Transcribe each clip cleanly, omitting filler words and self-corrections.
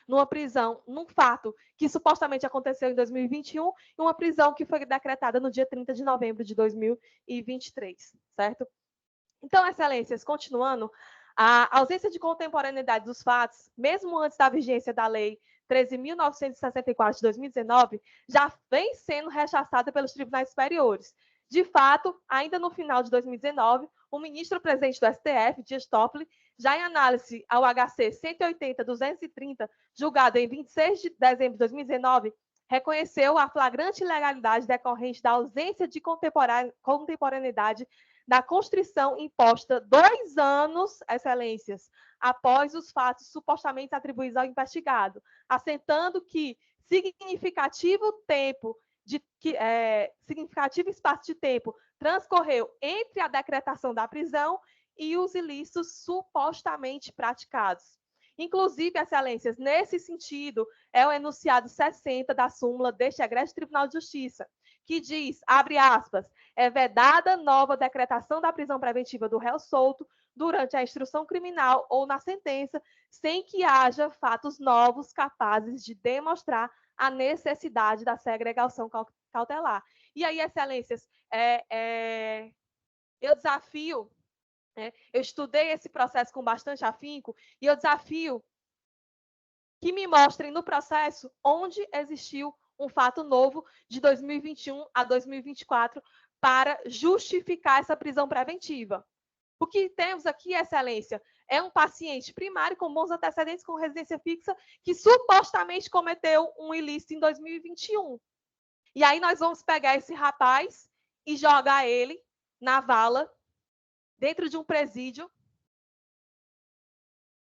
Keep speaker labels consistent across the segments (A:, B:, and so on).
A: numa prisão, num fato que supostamente aconteceu em 2021, e uma prisão que foi decretada no dia 30 de novembro de 2023, certo? Então, excelências, continuando, a ausência de contemporaneidade dos fatos, mesmo antes da vigência da Lei 13.964 de 2019, já vem sendo rechaçada pelos tribunais superiores. De fato, ainda no final de 2019, o ministro-presidente do STF, Dias Toffoli, já em análise ao HC 180-230, julgado em 26 de dezembro de 2019, reconheceu a flagrante ilegalidade decorrente da ausência de contemporaneidade da constrição imposta 2 anos, excelências, após os fatos supostamente atribuídos ao investigado, assentando que significativo espaço de tempo transcorreu entre a decretação da prisão e os ilícitos supostamente praticados. Inclusive, excelências, nesse sentido, é o enunciado 60 da súmula deste Egresso Tribunal de Justiça, que diz, abre aspas, é vedada nova decretação da prisão preventiva do réu solto durante a instrução criminal ou na sentença, sem que haja fatos novos capazes de demonstrar a necessidade da segregação cautelar. E aí, excelências, eu desafio, eu estudei esse processo com bastante afinco, e eu desafio que me mostrem no processo onde existiu um fato novo de 2021 a 2024 para justificar essa prisão preventiva. O que temos aqui, excelência, é um paciente primário com bons antecedentes com residência fixa que supostamente cometeu um ilícito em 2021. E aí nós vamos pegar esse rapaz e jogar ele na vala, dentro de um presídio,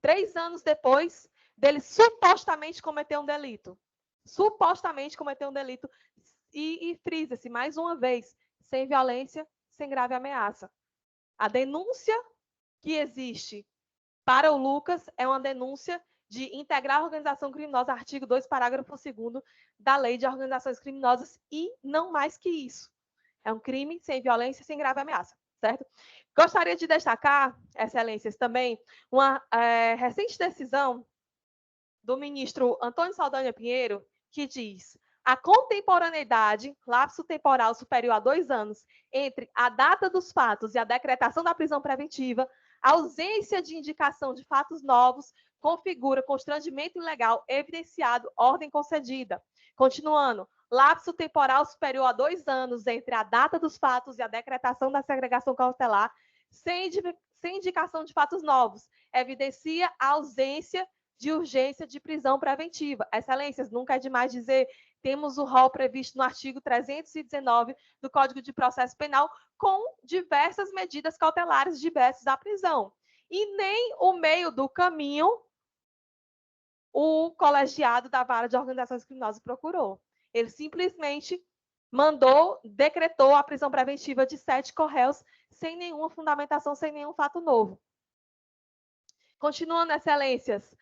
A: 3 anos depois dele supostamente cometer um delito. Supostamente cometer um delito. E frisa-se, mais uma vez, sem violência, sem grave ameaça. A denúncia que existe para o Lucas é uma denúncia de integrar a organização criminosa, artigo 2, parágrafo 2º da Lei de Organizações Criminosas, e não mais que isso. É um crime sem violência, sem grave ameaça, certo? Gostaria de destacar, excelências, também, uma recente decisão do ministro Antônio Saldanha Pinheiro, que diz: a contemporaneidade, lapso temporal superior a 2 anos, entre a data dos fatos e a decretação da prisão preventiva, a ausência de indicação de fatos novos, configura constrangimento ilegal evidenciado, ordem concedida. Continuando, lapso temporal superior a 2 anos entre a data dos fatos e a decretação da segregação cautelar, sem indicação de fatos novos, evidencia a ausência de urgência de prisão preventiva. Excelências, nunca é demais dizer, temos o rol previsto no artigo 319 do Código de Processo Penal, com diversas medidas cautelares diversas da prisão. E nem o meio do caminho o colegiado da Vara de Organizações Criminosas procurou. Ele simplesmente decretou a prisão preventiva de 7 corréus sem nenhuma fundamentação, sem nenhum fato novo. Continuando, excelências,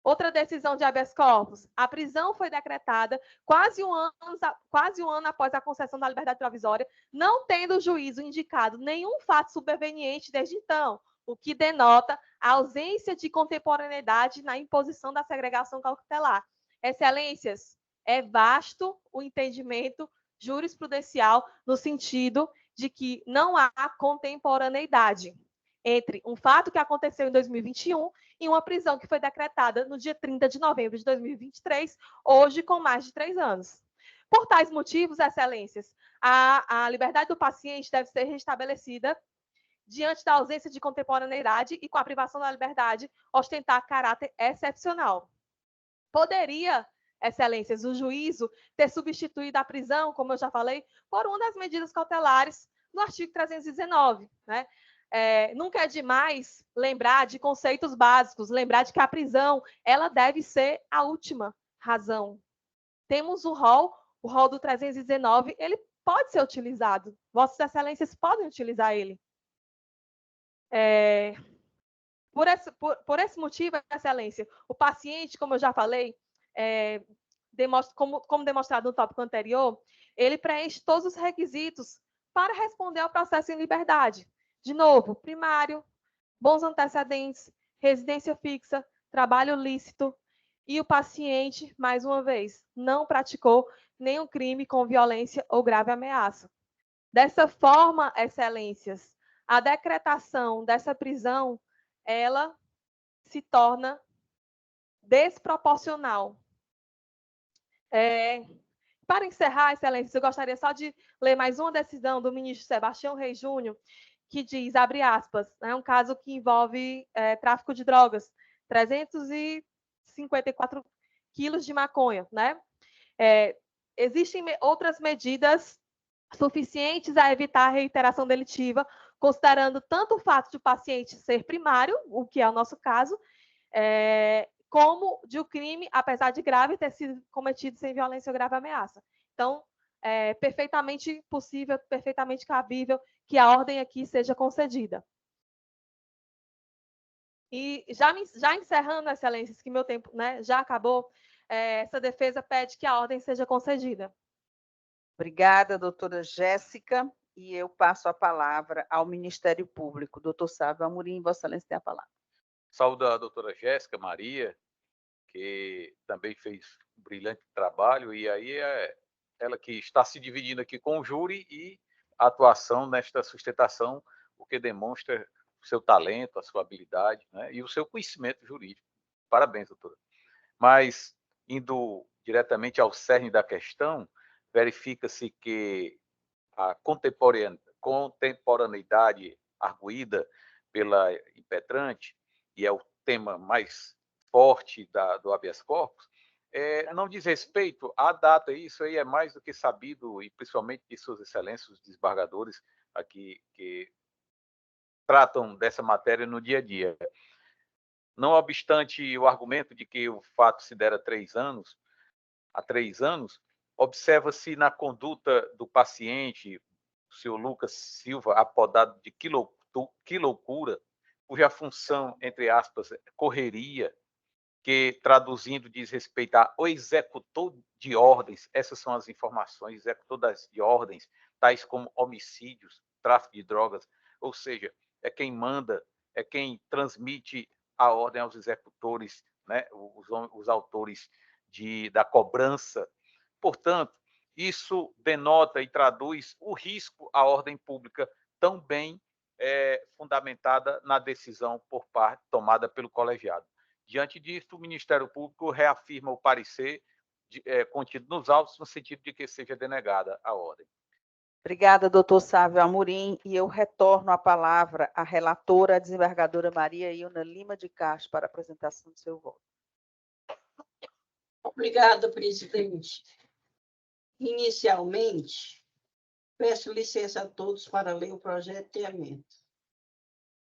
A: outra decisão de habeas corpus. A prisão foi decretada quase um ano após a concessão da liberdade provisória, não tendo o juízo indicado nenhum fato superveniente desde então, o que denota a ausência de contemporaneidade na imposição da segregação cautelar. Excelências, é vasto o entendimento jurisprudencial no sentido de que não há contemporaneidade entre um fato que aconteceu em 2021 e uma prisão que foi decretada no dia 30 de novembro de 2023, hoje com mais de 3 anos. Por tais motivos, excelências, a liberdade do paciente deve ser restabelecida diante da ausência de contemporaneidade e com a privação da liberdade ostentar caráter excepcional. Poderia, excelências, o juízo ter substituído a prisão, como eu já falei, por uma das medidas cautelares no artigo 319, né? Nunca é demais lembrar de conceitos básicos, lembrar de que a prisão ela deve ser a última razão. Temos o rol do 319, ele pode ser utilizado. Vossas Excelências podem utilizar ele. Por esse motivo, Excelência, o paciente, como eu já falei, como demonstrado no tópico anterior, ele preenche todos os requisitos para responder ao processo em liberdade. De novo, primário, bons antecedentes, residência fixa, trabalho lícito, e o paciente, mais uma vez, não praticou nenhum crime com violência ou grave ameaça. Dessa forma, excelências, a decretação dessa prisão, ela se torna desproporcional. Para encerrar, excelências, eu gostaria só de ler mais uma decisão do ministro Sebastião Reis Júnior, que diz, abre aspas, é um caso que envolve tráfico de drogas, 354 quilos de maconha, né? Existem outras medidas suficientes a evitar a reiteração delitiva, considerando tanto o fato de o paciente ser primário, o que é o nosso caso, como de o crime, apesar de grave, ter sido cometido sem violência ou grave ameaça. Então, é perfeitamente possível, perfeitamente cabível que a ordem aqui seja concedida. E já encerrando, excelências, que meu tempo, né, já acabou, essa defesa pede que a ordem seja concedida.
B: Obrigada, doutora Jéssica. E eu passo a palavra ao Ministério Público. Doutor Sávio Amorim, Vossa Excelência tem a palavra.
C: Saúdo a doutora Jéssica Maria, que também fez um brilhante trabalho, e aí é ela que está se dividindo aqui com o júri e a atuação nesta sustentação, o que demonstra o seu talento, a sua habilidade, né, e o seu conhecimento jurídico. Parabéns, doutora. Mas, indo diretamente ao cerne da questão, verifica-se que a contemporaneidade arguída pela impetrante, e é o tema mais forte do habeas corpus, não diz respeito à data. Isso aí é mais do que sabido, e principalmente de suas excelências, os desembargadores aqui que tratam dessa matéria no dia a dia. Não obstante o argumento de que o fato se dera há 3 anos, observa-se na conduta do paciente, o senhor Lucas Silva, apodado de que loucura, cuja função, entre aspas, correria, que traduzindo diz respeito ao executor de ordens. Essas são as informações, executor de ordens, tais como homicídios, tráfico de drogas, ou seja, é quem manda, é quem transmite a ordem aos executores, né, os autores da cobrança. Portanto, isso denota e traduz o risco à ordem pública, tão bem fundamentada na decisão por parte tomada pelo colegiado. Diante disso, o Ministério Público reafirma o parecer contido nos autos, no sentido de que seja denegada a ordem.
B: Obrigada, doutor Sávio Amorim. E eu retorno a palavra à relatora, a desembargadora Maria Ilna Lima de Castro, para a apresentação do seu voto.
D: Obrigada, presidente. Inicialmente, peço licença a todos para ler o projeto de emenda.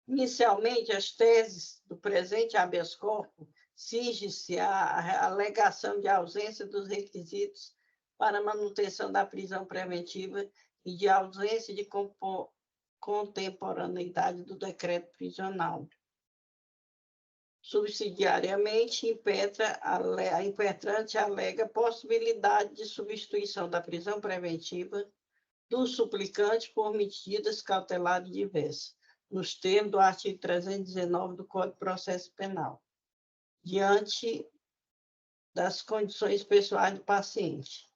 D: Inicialmente, as teses do presente habeas corpus cinge-se à alegação de ausência dos requisitos para manutenção da prisão preventiva e de ausência de contemporaneidade do decreto prisional. Subsidiariamente, a impetrante alega possibilidade de substituição da prisão preventiva do suplicante por medidas cautelares diversas, nos termos do artigo 319 do Código de Processo Penal, diante das condições pessoais do paciente.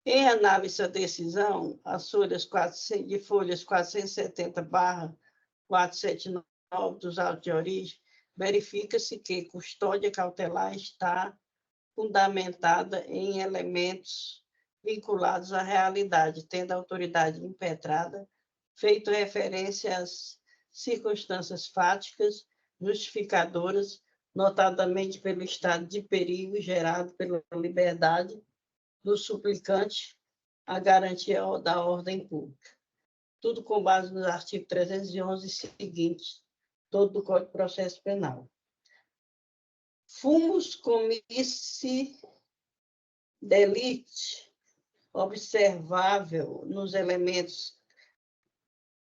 D: Em análise à decisão, as folhas 470/479 dos autos de origem, verifica-se que custódia cautelar está fundamentada em elementos vinculados à realidade, tendo a autoridade impetrada feito referência às circunstâncias fáticas justificadoras, notadamente pelo estado de perigo gerado pela liberdade do suplicante, a garantia da ordem pública. Tudo com base no artigo 311 e seguintes, todo do Código de Processo Penal. Fumus comissi delicti observável nos elementos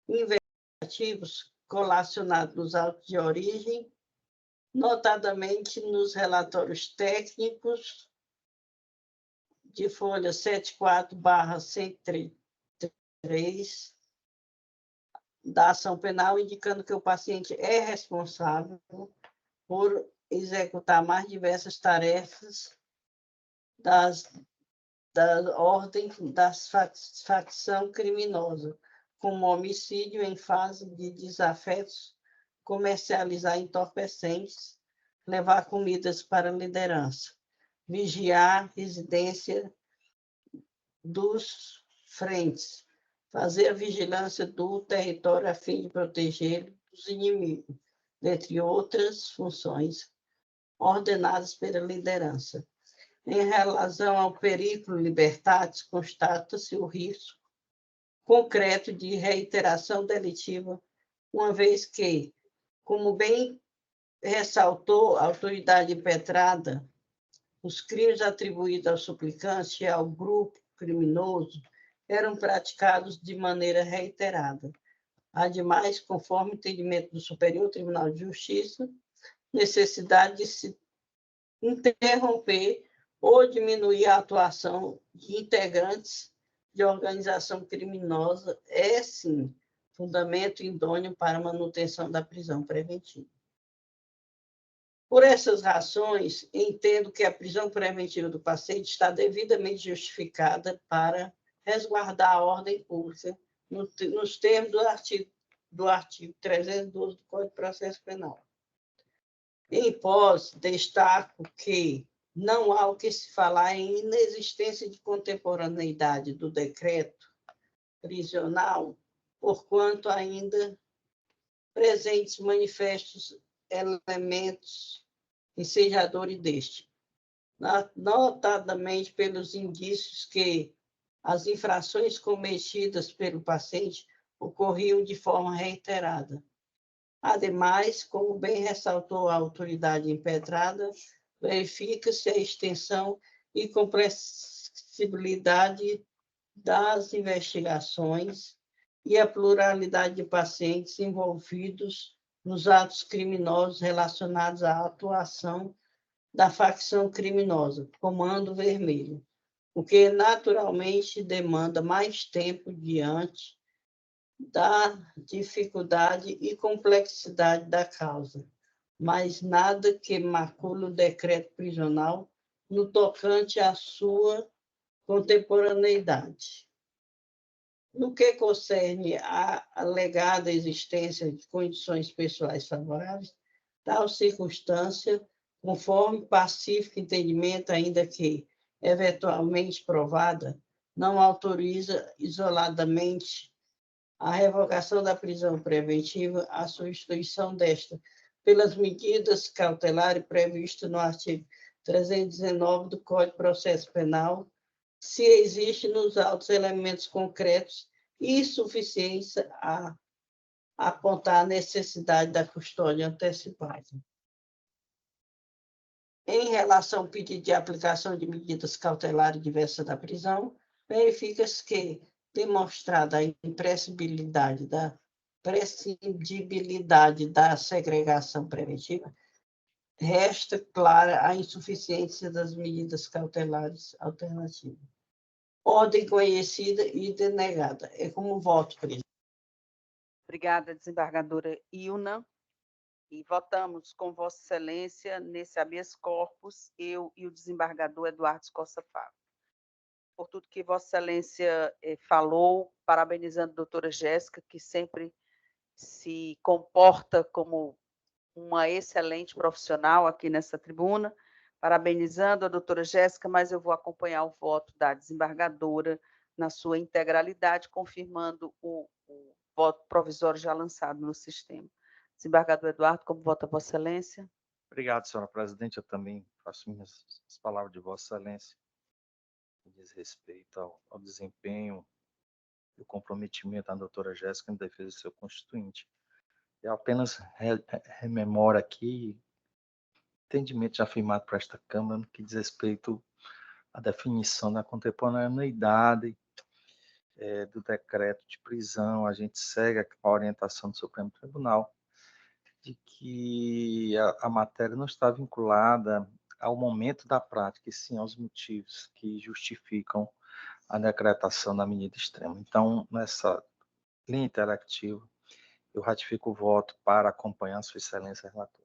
D: investigativos colacionados nos autos de origem, notadamente nos relatórios técnicos de folha 74/103 da ação penal, indicando que o paciente é responsável por executar mais diversas tarefas da ordem da facção criminosa, como homicídio em fase de desafetos, comercializar entorpecentes, levar comidas para a liderança, vigiar residência dos frentes, fazer a vigilância do território a fim de protegê-lo dos inimigos, entre outras funções ordenadas pela liderança. Em relação ao periculum libertatis, constata-se o risco concreto de reiteração delitiva, uma vez que, como bem ressaltou a autoridade impetrada, os crimes atribuídos ao suplicante e ao grupo criminoso eram praticados de maneira reiterada. Ademais, conforme o entendimento do Superior Tribunal de Justiça, necessidade de se interromper ou diminuir a atuação de integrantes de organização criminosa é, sim, fundamento idôneo para a manutenção da prisão preventiva. Por essas razões, entendo que a prisão preventiva do paciente está devidamente justificada para resguardar a ordem pública nos termos do artigo 312 do Código de Processo Penal. Em hipótese, destaco que não há o que se falar em inexistência de contemporaneidade do decreto prisional, porquanto ainda presentes manifestos elementos ensejadores deste, notadamente pelos indícios que as infrações cometidas pelo paciente ocorriam de forma reiterada. Ademais, como bem ressaltou a autoridade impetrada, verifica-se a extensão e complexibilidade das investigações e a pluralidade de pacientes envolvidos nos atos criminosos relacionados à atuação da facção criminosa, Comando Vermelho, o que naturalmente demanda mais tempo diante da dificuldade e complexidade da causa, mas nada que macule o decreto prisional no tocante à sua contemporaneidade. No que concerne à alegada existência de condições pessoais favoráveis, tal circunstância, conforme pacífico entendimento, ainda que eventualmente provada, não autoriza isoladamente a revogação da prisão preventiva, a substituição desta pelas medidas cautelares previstas no artigo 319 do Código de Processo Penal, se existe nos autos elementos concretos e suficiência a apontar a necessidade da custódia antecipada. Em relação ao pedido de aplicação de medidas cautelares diversas da prisão, verifica-se que, demonstrada a imprescindibilidade da segregação preventiva, resta clara a insuficiência das medidas cautelares alternativas. Ordem conhecida e denegada. É como voto, presidente.
B: Obrigada, desembargadora Ilna. E votamos com Vossa Excelência nesse habeas corpus, eu e o desembargador Eduardo Costa Fábio. Por tudo que Vossa Excelência falou, parabenizando a doutora Jéssica, que sempre se comporta como uma excelente profissional aqui nessa tribuna, parabenizando a doutora Jéssica, mas eu vou acompanhar o voto da desembargadora na sua integralidade, confirmando o voto provisório já lançado no sistema. Desembargador Eduardo, como vota Vossa Excelência?
E: Obrigado, senhora presidente. Eu também faço minhas palavras de Vossa Excelência, que diz respeito ao desempenho e o comprometimento da doutora Jéssica em defesa do seu constituinte. Eu apenas rememoro aqui entendimento já afirmado por esta Câmara no que diz respeito à definição da contemporaneidade do decreto de prisão. A gente segue a orientação do Supremo Tribunal de que a matéria não está vinculada ao momento da prática, e sim aos motivos que justificam a decretação da medida extrema. Então, nessa linha interativa, eu ratifico o voto para acompanhar a Sua Excelência Relatora.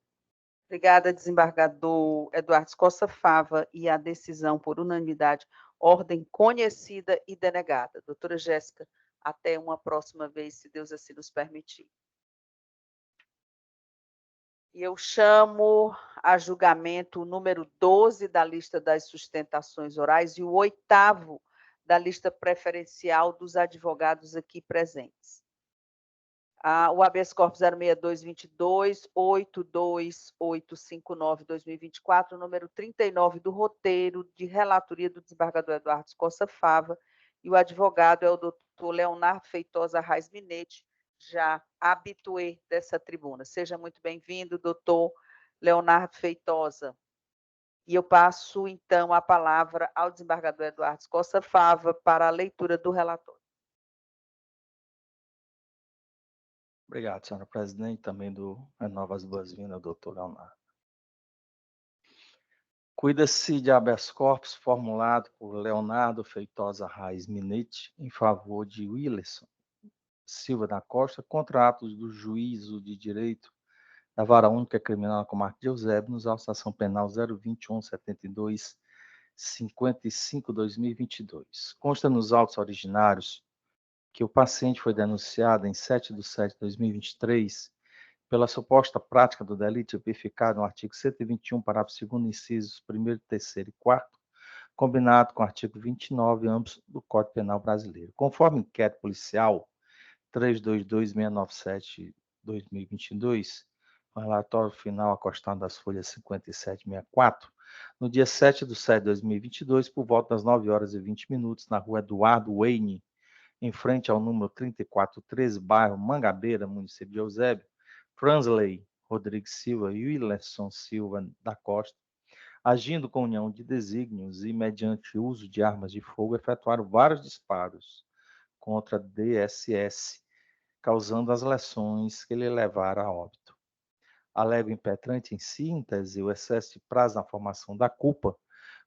B: Obrigada, desembargador Eduardo Costa Fava, e a decisão por unanimidade, ordem conhecida e denegada. Doutora Jéssica, até uma próxima vez, se Deus assim nos permitir. E eu chamo a julgamento o número 12 da lista das sustentações orais e o 8º da lista preferencial dos advogados aqui presentes. O habeas corpus 06222, 82859-2024, número 39 do roteiro de relatoria do desembargador Eduardo Costa Fava, e o advogado é o doutor Leonardo Feitosa Reis Minete, já habitué dessa tribuna. Seja muito bem-vindo, doutor Leonardo Feitosa. E eu passo, então, a palavra ao desembargador Eduardo Costa Fava para a leitura do relatório.
E: Obrigado, senhora presidente. Também renovo as boas-vindas ao doutor Leonardo. Cuida-se de habeas corpus formulado por Leonardo Feitosa Reis Minete em favor de Willerson Silva da Costa contra atos do Juízo de Direito da Vara Única Criminal da Comarca de Eusébio, nos autos da ação penal 021.72.55/2022. Consta nos autos originários que o paciente foi denunciado em 7/7/2023 pela suposta prática do delito tipificado no artigo 121, parágrafo 2º, incisos 1º, 3º e 4º, combinado com o artigo 29, ambos do Código Penal Brasileiro. Conforme inquérito policial 322697/2022, o relatório final acostado das folhas 57 e 64, no dia 7/7/2022, por volta das 9h20, na rua Eduardo Wayne, em frente ao número 3413, bairro Mangabeira, município de Eusébio, Fransley Rodrigues Silva e Willerson Silva da Costa, agindo com união de desígnios e mediante uso de armas de fogo, efetuaram vários disparos contra DSS, causando as lesões que lhe levaram a óbito. Alega o impetrante, em síntese, o excesso de prazo na formação da culpa,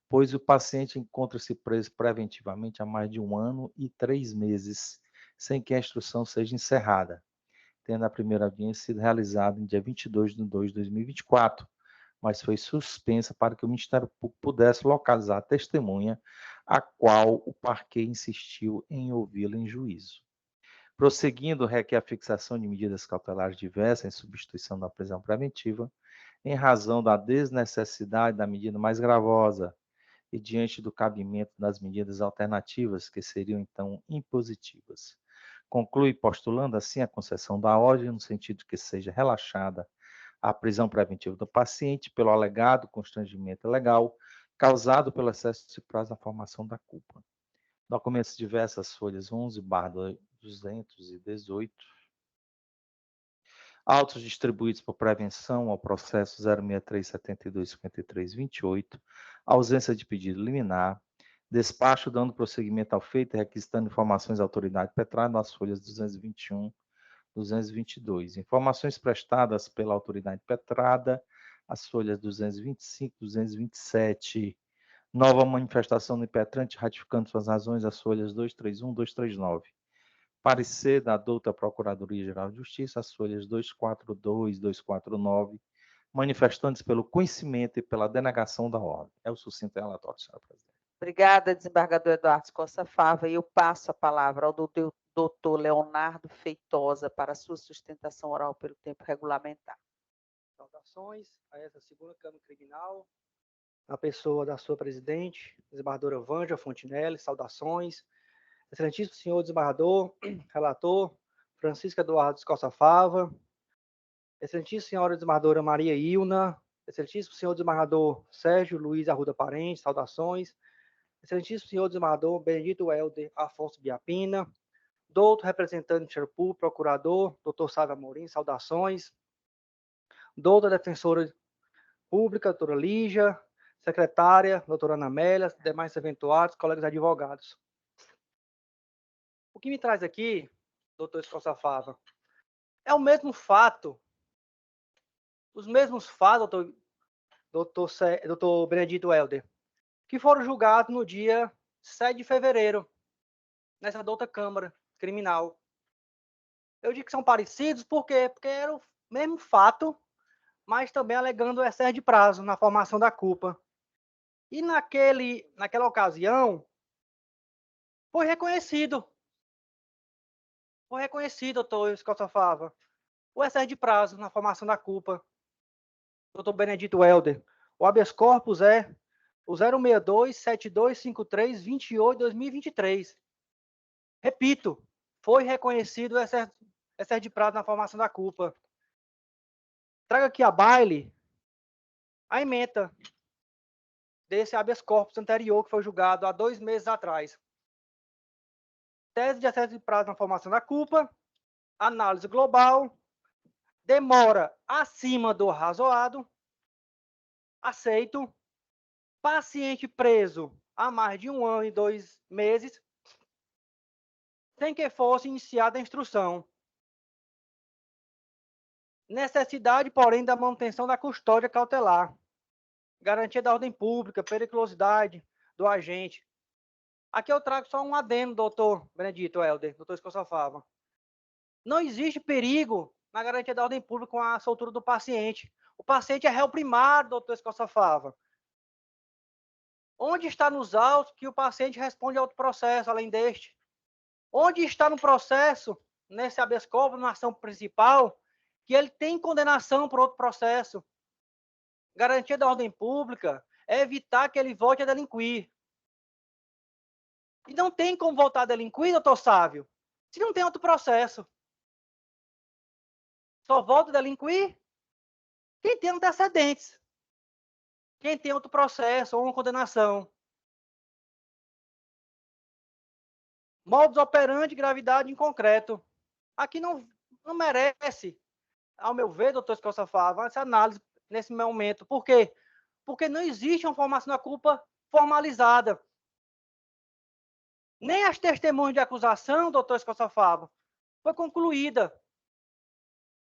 E: pois o paciente encontra-se preso preventivamente há mais de 1 ano e 3 meses, sem que a instrução seja encerrada, tendo a primeira audiência sido realizada em dia 22/2/2024, mas foi suspensa para que o Ministério Público pudesse localizar a testemunha, a qual o parquet insistiu em ouvi-la em juízo. Prosseguindo, requer a fixação de medidas cautelares diversas em substituição da prisão preventiva, em razão da desnecessidade da medida mais gravosa e diante do cabimento das medidas alternativas, que seriam, então, impositivas. Conclui postulando, assim, a concessão da ordem, no sentido que seja relaxada a prisão preventiva do paciente pelo alegado constrangimento legal causado pelo excesso de prazo na formação da culpa. Documentos diversas, folhas 11/218. Autos distribuídos por prevenção ao processo 063-72-53-28, ausência de pedido liminar, despacho dando prosseguimento ao feito e requisitando informações à autoridade petrada nas folhas 221, 222. Informações prestadas pela autoridade petrada, as folhas 225, 227. Nova manifestação do impetrante ratificando suas razões, as folhas 231, 239. Parecer da douta Procuradoria-Geral de Justiça, as folhas 242, 249, manifestantes pelo conhecimento e pela denegação da ordem. É o sucinto relatório, senhora presidente.
B: Obrigada, desembargador Eduardo Costa Fava, e eu passo a palavra ao doutor Leonardo Feitosa para a sua sustentação oral pelo tempo regulamentar.
F: Saudações a essa segunda Câmara Criminal, na pessoa da sua presidente, desembargadora Vângela Fontinelli, saudações. Excelentíssimo senhor desembargador, relator, Francisco Eduardo Costa Fava, excelentíssima senhora desembargadora Maria Ilna, excelentíssimo senhor desembargador Sérgio Luiz Arruda Parente, saudações. Excelentíssimo senhor desembargador Benedito Helder Afonso Biapina, doutor representante do Ministério Público, procurador, doutor Sávio Amorim, saudações. Doutora defensora pública, doutora Lígia, secretária, doutora Ana Amélia, demais eventuados, colegas advogados. O que me traz aqui, doutor Costa Fava, é o mesmo fato, os mesmos fatos, doutor Benedito Helder, que foram julgados no dia 7 de fevereiro, nessa outra Câmara Criminal. Eu digo que são parecidos, por quê? Porque era o mesmo fato, mas também alegando excesso de prazo na formação da culpa. E naquela ocasião, foi reconhecido, doutor Escosta Fava, o excesso de prazo na formação da culpa. Doutor Benedito Helder, o habeas corpus é o 062-7253-28-2023. Repito, foi reconhecido o excesso de prazo na formação da culpa. Traga aqui a baile a ementa desse habeas corpus anterior, que foi julgado há 2 meses atrás. Tese de excesso de prazo na formação da culpa, análise global, demora acima do razoado, aceito, paciente preso há mais de 1 ano e 2 meses, sem que fosse iniciada a instrução. Necessidade, porém, da manutenção da custódia cautelar, garantia da ordem pública, periculosidade do agente. Aqui eu trago só um adendo, doutor Benedito Helder, doutor Escosta Fava. Não existe perigo na garantia da ordem pública com a soltura do paciente. O paciente é réu primário, doutor Escosta Fava. Onde está nos autos que o paciente responde a outro processo, além deste? Onde está no processo, nesse habeas corpus, na ação principal, que ele tem condenação por outro processo? Garantia da ordem pública é evitar que ele volte a delinquir. E não tem como voltar a delinquir, doutor Sávio, se não tem outro processo. Só volta a delinquir quem tem antecedentes. Quem tem outro processo ou uma condenação. Modus operandi, gravidade em concreto. Aqui não merece, ao meu ver, doutor Escosta Fava, essa análise nesse momento. Por quê? Porque não existe uma formação da culpa formalizada. Nem as testemunhas de acusação, doutor Escosta Fava, foi concluída.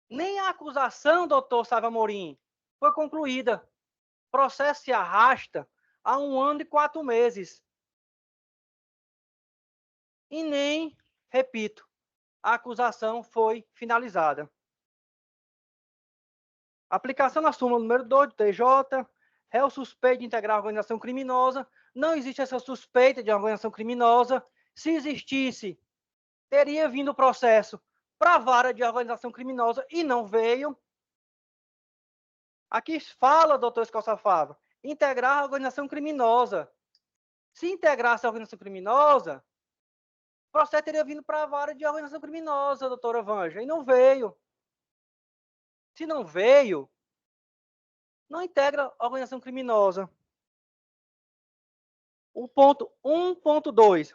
F: Nem a acusação, doutor Sávio Amorim, foi concluída. O processo se arrasta há 1 ano e 4 meses. E nem, repito, a acusação foi finalizada. Aplicação na súmula número 2 do TJ, réu suspeito de integrar a organização criminosa. Não existe essa suspeita de organização criminosa. Se existisse, teria vindo o processo para a vara de organização criminosa e não veio. Aqui fala, doutor Escosta Fava, integrar a organização criminosa. Se integrasse a organização criminosa, o processo teria vindo para a vara de organização criminosa, doutora Vanja, e não veio. Se não veio, não integra a organização criminosa. O ponto 1.2.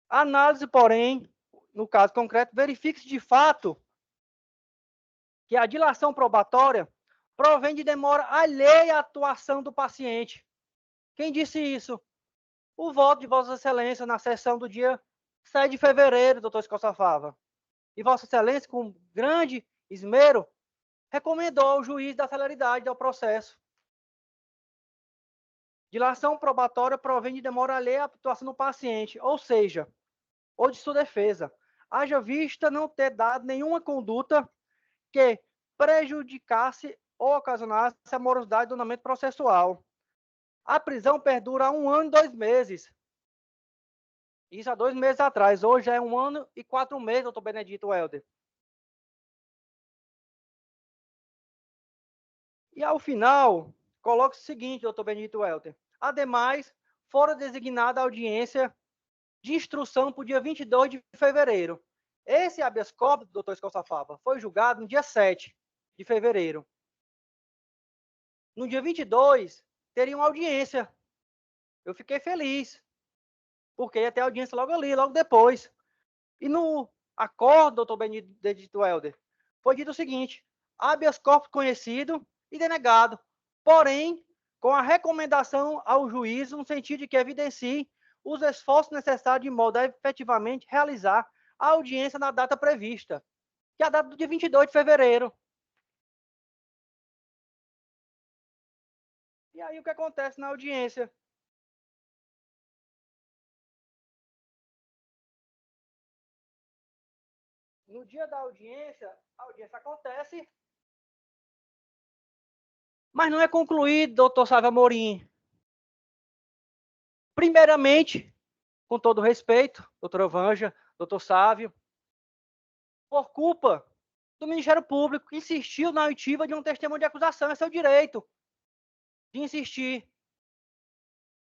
F: Análise, porém, no caso concreto, verifique-se de fato que a dilação probatória provém de demora alheia à atuação do paciente. Quem disse isso? O voto de Vossa Excelência na sessão do dia 7 de fevereiro, doutor Escosta Fava. E Vossa Excelência, com grande esmero, recomendou ao juiz da celeridade do processo. Dilação probatória provém de demora alheia à atuação do paciente, ou seja, ou de sua defesa, haja vista não ter dado nenhuma conduta que prejudicasse ou ocasionasse a morosidade do andamento processual. A prisão perdura há 1 ano e 2 meses. Isso há 2 meses atrás. Hoje é 1 ano e 4 meses, doutor Benedito Helder. E ao final, coloca o seguinte, doutor Benedito Helder. Ademais, fora designada a audiência de instrução para o dia 22 de fevereiro. Esse habeas corpus, doutor Escosta Fava, foi julgado no dia 7 de fevereiro. No dia 22, teria uma audiência. Eu fiquei feliz, porque ia ter audiência logo ali, logo depois. E no acordo, doutor Benedito Helder, foi dito o seguinte: habeas corpus conhecido e denegado, porém, com a recomendação ao juízo no sentido de que evidencie os esforços necessários de modo a efetivamente realizar a audiência na data prevista, que é a data do dia 22 de fevereiro. E aí o que acontece na audiência? No dia da audiência, a audiência acontece Mas não é concluído, doutor Sávio Amorim. Primeiramente, com todo respeito, doutora Vanja, doutor Sávio, por culpa do Ministério Público, que insistiu na oitiva de um testemunho de acusação. É seu direito de insistir.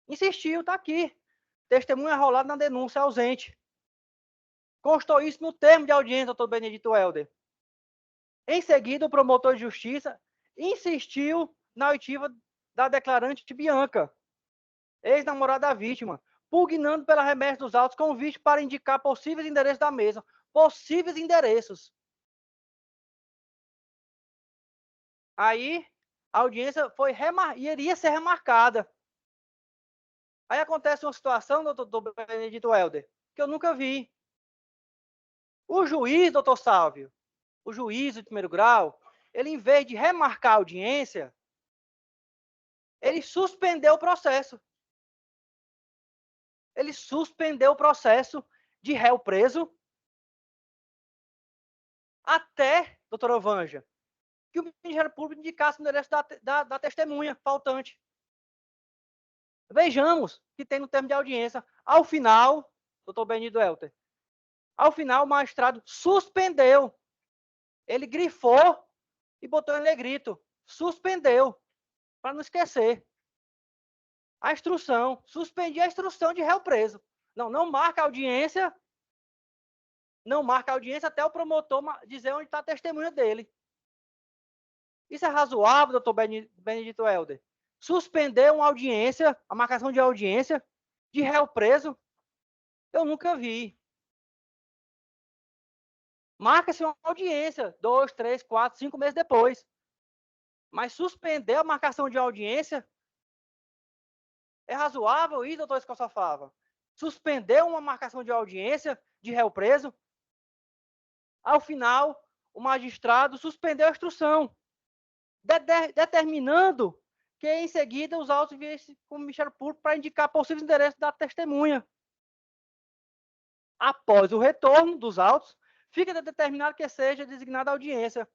F: Insistiu, está aqui. Testemunha rolado na denúncia, ausente. Constou isso no termo de audiência, doutor Benedito Helder. Em seguida, o promotor de justiça insistiu na oitiva da declarante Bianca, ex-namorada da vítima, pugnando pela remessa dos autos com vista para indicar possíveis endereços da mesma. Possíveis endereços. Aí, a audiência iria ser remarcada. Aí acontece uma situação, doutor Benedito Helder, que eu nunca vi. O juiz, doutor Sávio, o juiz de primeiro grau, ele, em vez de remarcar a audiência, ele suspendeu o processo. Ele suspendeu o processo de réu preso até, doutora Vanja, que o Ministério Público indicasse o endereço da testemunha faltante. Vejamos que tem no termo de audiência. Ao final, doutor Benedito Helder, ao final o magistrado suspendeu. Ele grifou e botou em negrito. Suspendeu, para não esquecer. A instrução, suspendi a instrução de réu preso. Não marca a audiência. Não marca a audiência até o promotor dizer onde está a testemunha dele. Isso é razoável, doutor Benedito Helder? Suspender uma audiência, a marcação de audiência de réu preso? Eu nunca vi. Marca-se uma audiência 2, 3, 4, 5 meses depois. Mas suspender a marcação de audiência é razoável isso, doutor Escoça Fava? Suspender uma marcação de audiência de réu preso? Ao final, o magistrado suspendeu a instrução, determinando que, em seguida, os autos viessem com o Ministério Público para indicar possíveis endereços da testemunha. Após o retorno dos autos, fica determinado que seja designada a audiência.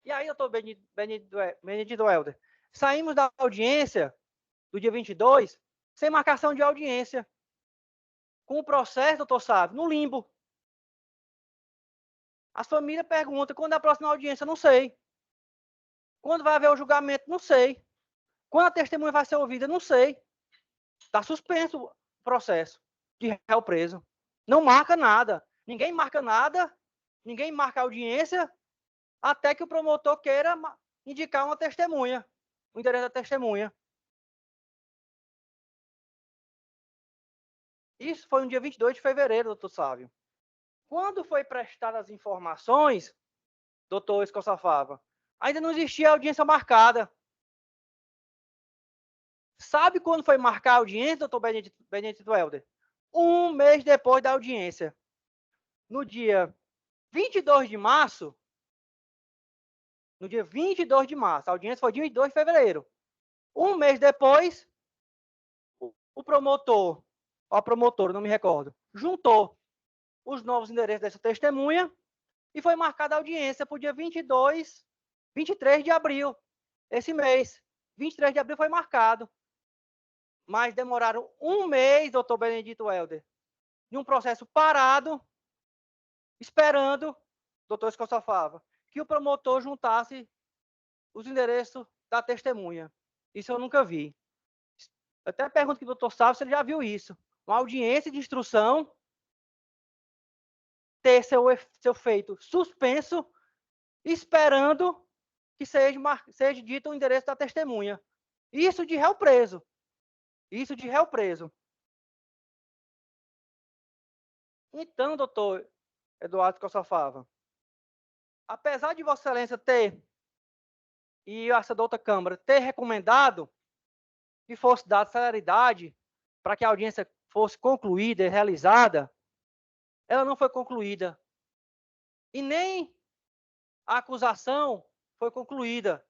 F: E aí, doutor Benedito Helder, saímos da audiência do dia 22 sem marcação de audiência, com o processo, doutor Sávio, no limbo. As famílias perguntam, quando é a próxima audiência? Não sei. Quando vai haver o julgamento? Não sei. Quando a testemunha vai ser ouvida? Não sei. Está suspenso o processo de réu preso. Não marca nada. Ninguém marca nada. Ninguém marca audiência até que o promotor queira indicar uma testemunha. O endereço da testemunha. Isso foi no dia 22 de fevereiro, doutor Sávio. Quando foi prestadas as informações, doutor Escoça Fava, ainda não existia audiência marcada. Sabe quando foi marcar a audiência, doutor Benedito Helder? 1 mês depois da audiência. No dia 22 de março, a audiência foi dia 22 de fevereiro. 1 mês depois, o promotor, a promotora, não me recordo, juntou os novos endereços dessa testemunha e foi marcada a audiência para o dia 23 de abril, esse mês. 23 de abril foi marcado. Mas demoraram 1 mês, doutor Benedito Helder, de um processo parado, esperando, doutor Escoça Fava, que o promotor juntasse os endereços da testemunha. Isso eu nunca vi. Eu até pergunto que o doutor Sávio se ele já viu isso. Uma audiência de instrução ter seu feito suspenso, esperando que seja dito o endereço da testemunha. Isso de réu preso. Isso de réu preso. Então, doutor Eduardo Costa Fava, apesar de Vossa Excelência ter, e essa da outra Câmara, ter recomendado que fosse dada celeridade para que a audiência fosse concluída e realizada, ela não foi concluída. E nem a acusação foi concluída.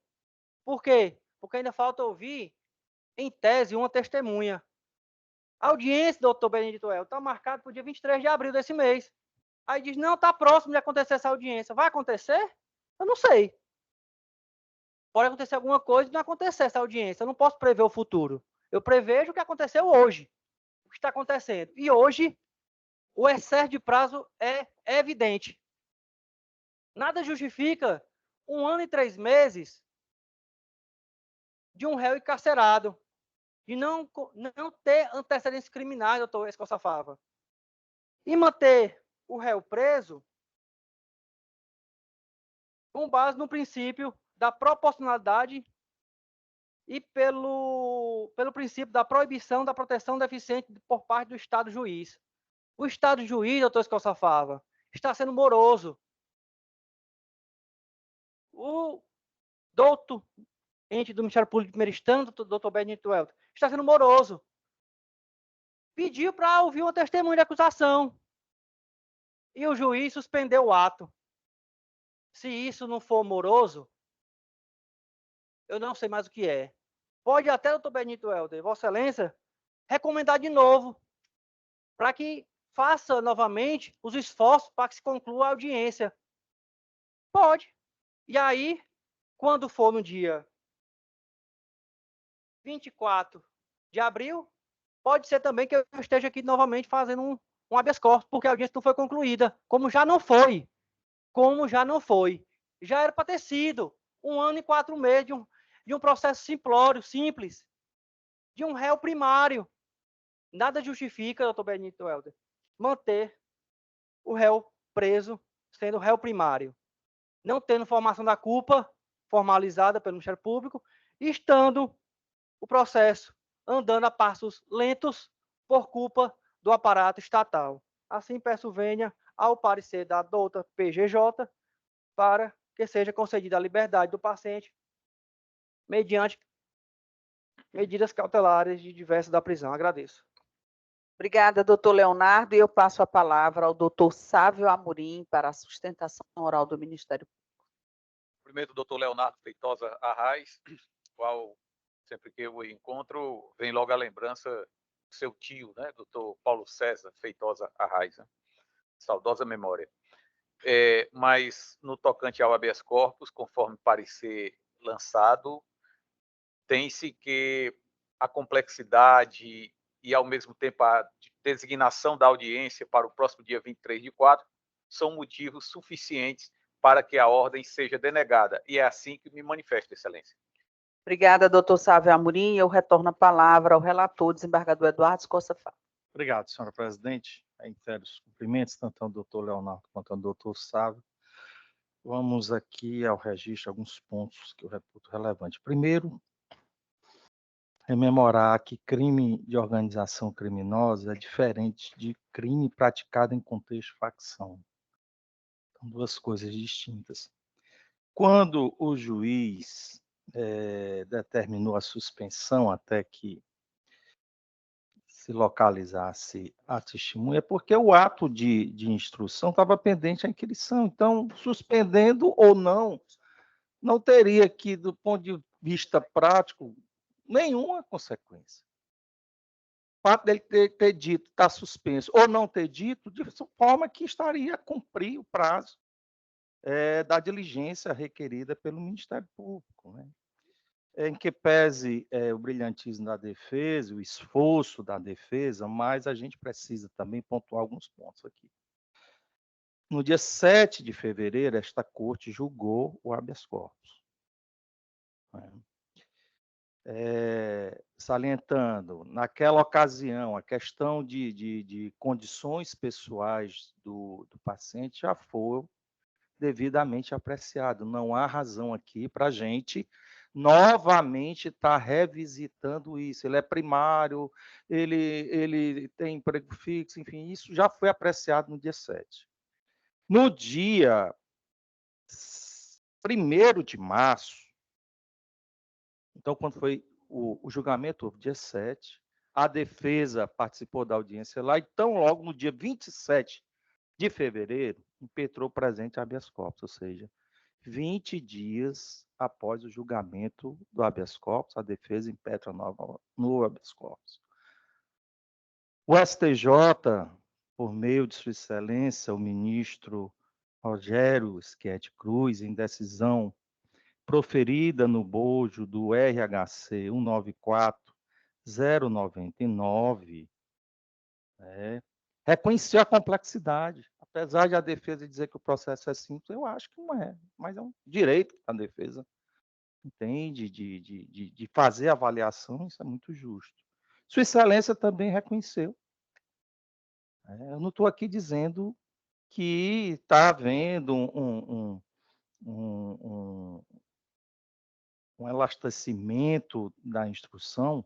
F: Por quê? Porque ainda falta ouvir, em tese, uma testemunha. A audiência, doutor Benedito Helder, está marcada para o dia 23 de abril desse mês. Aí diz, não, está próximo de acontecer essa audiência. Vai acontecer? Eu não sei. pode acontecer alguma coisa e não acontecer essa audiência. Eu não posso prever o futuro. Eu prevejo o que aconteceu hoje, o que está acontecendo. E hoje, o excesso de prazo é evidente. Nada justifica 1 ano e 3 meses de um réu encarcerado, de não ter antecedentes criminais, doutor Escoça Fava. E manter o réu preso com base no princípio da proporcionalidade e pelo princípio da proibição da proteção deficiente por parte do Estado juiz. O Estado juiz, doutor Escoça Fava, está sendo moroso. O doutor ente do Ministério Público de primeira instância, doutor Benito Welter, está sendo moroso. Pediu para ouvir uma testemunha de acusação. E o juiz suspendeu o ato. Se isso não for moroso, eu não sei mais o que é. Pode até, doutor Benito Welter, Vossa Excelência, recomendar de novo, para que faça novamente os esforços para que se conclua a audiência. Pode. E aí, quando for no dia 24 de abril, pode ser também que eu esteja aqui novamente fazendo um habeas corpus, porque a audiência não foi concluída, como já não foi. Já era para ter sido 1 ano e 4 meses de um processo simplório, simples, de um réu primário. Nada justifica, doutor Benito Welter, manter o réu preso, sendo réu primário, não tendo formação da culpa formalizada pelo Ministério Público, e estando o processo andando a passos lentos por culpa do aparato estatal. Assim, peço venha ao parecer da douta PGJ para que seja concedida a liberdade do paciente mediante medidas cautelares de diversas da prisão. Agradeço.
B: Obrigada, doutor Leonardo. E eu passo a palavra ao doutor Sávio Amorim para a sustentação oral do Ministério Público.
C: Primeiro, doutor Leonardo Feitosa Arraes, qual sempre que eu o encontro, vem logo a lembrança do seu tio, né, doutor Paulo César Feitosa Arraes, né? Saudosa memória. Mas no tocante ao habeas corpus, conforme parecer lançado, tem-se que a complexidade e, ao mesmo tempo, a designação da audiência para o próximo dia 23/4 são motivos suficientes para que a ordem seja denegada. E é assim que me manifesto, Excelência.
B: Obrigada, doutor Sávio Amorim. Eu retorno a palavra ao relator, desembargador Eduardo Costa Fava.
E: Obrigado, senhora presidente. Reitero os cumprimentos, tanto ao doutor Leonardo quanto ao doutor Sávio. Vamos aqui ao registro alguns pontos que eu reputo relevantes. Primeiro, rememorar que crime de organização criminosa é diferente de crime praticado em contexto de facção. São duas coisas distintas. Quando o juiz determinou a suspensão até que se localizasse a testemunha, é porque o ato de instrução estava pendente à inquirição. Então, suspendendo ou não teria que, do ponto de vista prático, nenhuma consequência. O fato dele ter dito está suspenso ou não ter dito, de forma que estaria a cumprir o prazo da diligência requerida pelo Ministério Público, né? Em que pese o brilhantismo da defesa, o esforço da defesa, mas a gente precisa também pontuar alguns pontos aqui. No dia 7 de fevereiro, esta corte julgou o habeas corpus. Salientando, naquela ocasião, a questão de condições pessoais do paciente já foi devidamente apreciado. Não há razão aqui para a gente novamente estar revisitando isso. Ele é primário, ele tem emprego fixo, enfim, isso já foi apreciado no dia 7. No dia 1º de março, então, quando foi o julgamento, houve dia 7, a defesa participou da audiência lá, então, logo no dia 27 de fevereiro, impetrou presente habeas corpus, ou seja, 20 dias após o julgamento do habeas corpus, a defesa impetra no habeas corpus. O STJ, por meio de Sua Excelência, o ministro Rogério Schietti Cruz, em decisão proferida no bojo do RHC 194099, reconheceu a complexidade. Apesar de a defesa dizer que o processo é simples, eu acho que não é, mas é um direito da defesa, entende, de fazer avaliação, isso é muito justo. Sua Excelência também reconheceu. Eu não estou aqui dizendo que está havendo um elastecimento da instrução,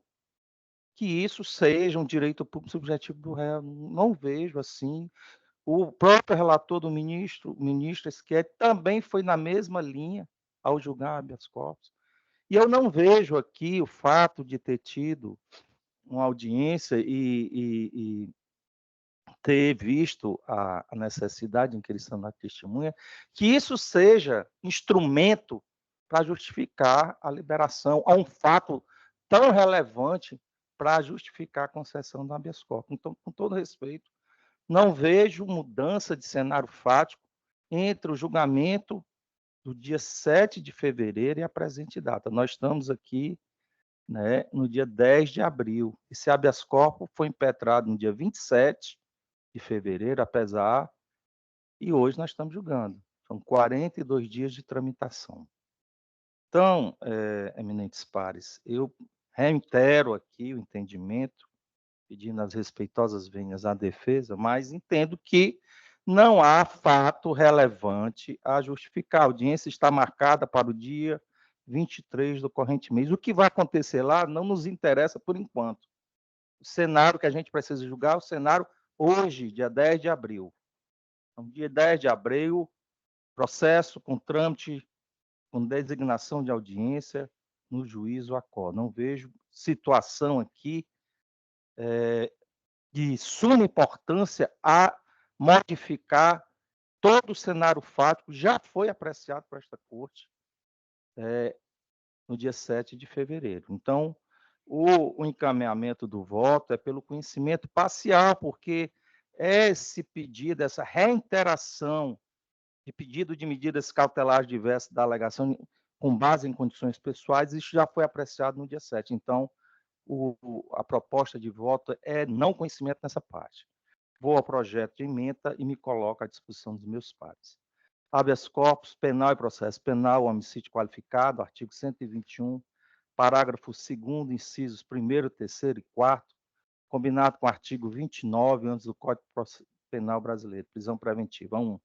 E: que isso seja um direito público subjetivo do réu. Não vejo assim. O próprio relator do ministro, o ministro Schietti, também foi na mesma linha ao julgar habeas corpus. E eu não vejo aqui o fato de ter tido uma audiência e ter visto a necessidade de inquirição da testemunha, que isso seja instrumento para justificar a liberação a um fato tão relevante para justificar a concessão do habeas corpus. Então, com todo respeito, não vejo mudança de cenário fático entre o julgamento do dia 7 de fevereiro e a presente data. Nós estamos aqui, né, no dia 10 de abril. Esse habeas corpus foi impetrado no dia 27 de fevereiro, apesar, e hoje nós estamos julgando. São 42 dias de tramitação. Então, eminentes pares, eu reitero aqui o entendimento, pedindo as respeitosas vênias à defesa, mas entendo que não há fato relevante a justificar. A audiência está marcada para o dia 23 do corrente mês. O que vai acontecer lá não nos interessa por enquanto. O cenário que a gente precisa julgar é o cenário hoje, dia 10 de abril. Então, dia 10 de abril, processo com trâmite, com designação de audiência no juízo ACO. Não vejo situação aqui de suma importância a modificar todo o cenário fático, já foi apreciado por esta corte no dia 7 de fevereiro. Então, o encaminhamento do voto é pelo conhecimento parcial, porque esse pedido, essa reiteração de pedido de medidas cautelares diversas da alegação com base em condições pessoais, isso já foi apreciado no dia 7. Então, a proposta de voto é não conhecimento nessa parte. Vou ao projeto de emenda e me coloco à disposição dos meus pares. Habeas corpus, penal e processo penal, homicídio qualificado, artigo 121, parágrafo 2º, incisos 1º, 3º e 4º, combinado com o artigo 29, antes do Código Penal Brasileiro, prisão preventiva. 1.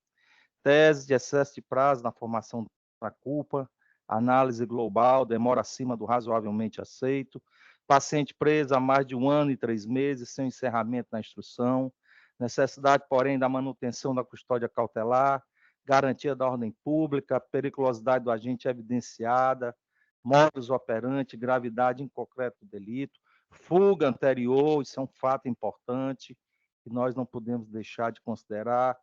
E: Tese de excesso de prazo na formação da culpa, análise global, demora acima do razoavelmente aceito, paciente preso há mais de 1 ano e 3 meses, sem encerramento da instrução, necessidade, porém, da manutenção da custódia cautelar, garantia da ordem pública, periculosidade do agente evidenciada, modus operandi, gravidade em concreto do delito, fuga anterior, isso é um fato importante que nós não podemos deixar de considerar,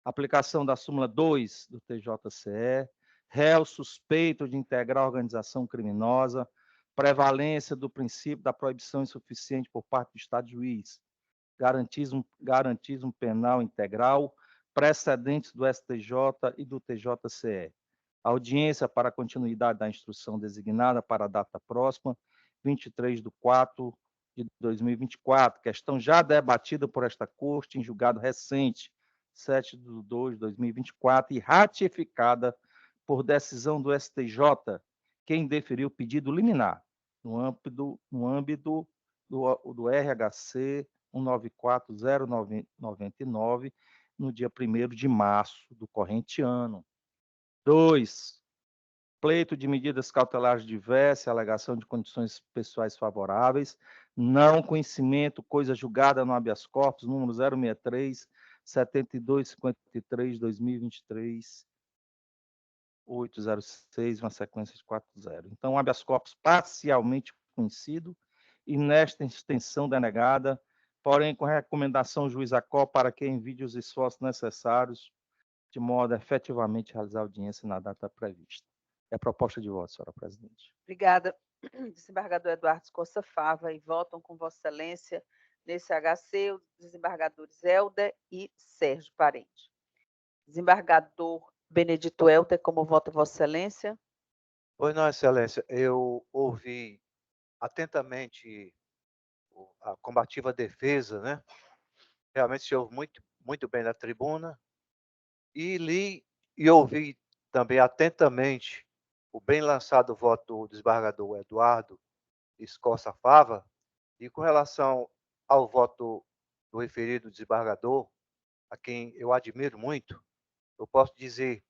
E: aplicação da súmula 2 do TJCE, réu suspeito de integrar organização criminosa, prevalência do princípio da proibição insuficiente por parte do Estado juiz, garantismo penal integral, precedentes do STJ e do TJCE. Audiência para a continuidade da instrução designada para a data próxima, 23/4 de 2024, questão já debatida por esta Corte em julgado recente, 7/2 de 2024, e ratificada por decisão do STJ, quem deferiu o pedido liminar, no âmbito do RHC 1940999, no dia 1º de março do corrente ano. 2. Pleito de medidas cautelares diversas, alegação de condições pessoais favoráveis, não conhecimento, coisa julgada no habeas corpus, número 063, 7253, 2023, 806, uma sequência de 40. Então, habeas corpus parcialmente conhecido e nesta extensão denegada, porém com recomendação ao juiz ACO para que envie os esforços necessários de modo a efetivamente realizar a audiência na data prevista. É a proposta de voto, senhora presidente.
B: Obrigada, desembargador Eduardo Costa Fava, e votam com Vossa Excelência nesse HC os desembargadores Helder e Sérgio Parente. Desembargador Benedito Helder, como vota Vossa Excelência?
G: Pois não, Excelência, eu ouvi atentamente a combativa defesa, né? Realmente se ouve muito bem na tribuna, e li e ouvi também atentamente o bem lançado voto do desembargador Eduardo Escossa Fava, e com relação ao voto do referido desembargador, a quem eu admiro muito, eu posso dizer,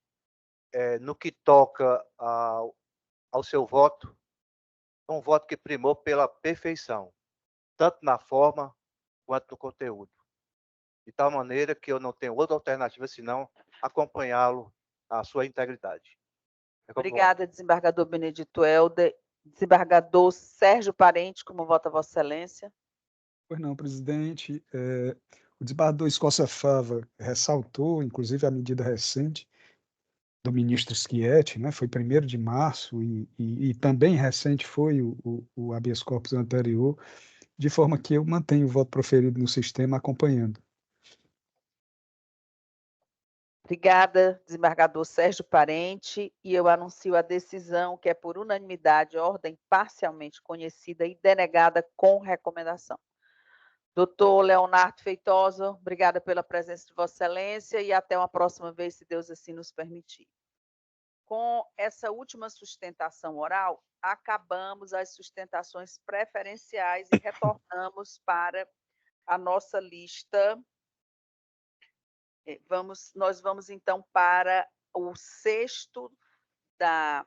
G: no que toca ao seu voto, é um voto que primou pela perfeição, tanto na forma quanto no conteúdo. De tal maneira que eu não tenho outra alternativa senão acompanhá-lo à sua integridade.
B: Obrigada, desembargador Benedito Helder. Desembargador Sérgio Parente, como vota Vossa Excelência?
H: Pois não, presidente. O desembargador Escossa Fava ressaltou, inclusive, a medida recente do ministro Schietti, né? Foi 1º de março, e também recente foi o habeas corpus anterior, de forma que eu mantenho o voto proferido no sistema acompanhando.
B: Obrigada, desembargador Sérgio Parente, e eu anuncio a decisão, que é por unanimidade, ordem parcialmente conhecida e denegada com recomendação. Doutor Leonardo Feitosa, obrigada pela presença de Vossa Excelência e até uma próxima vez, se Deus assim nos permitir. Com essa última sustentação oral, acabamos as sustentações preferenciais e retornamos para a nossa lista. Nós vamos, então, para o 6º da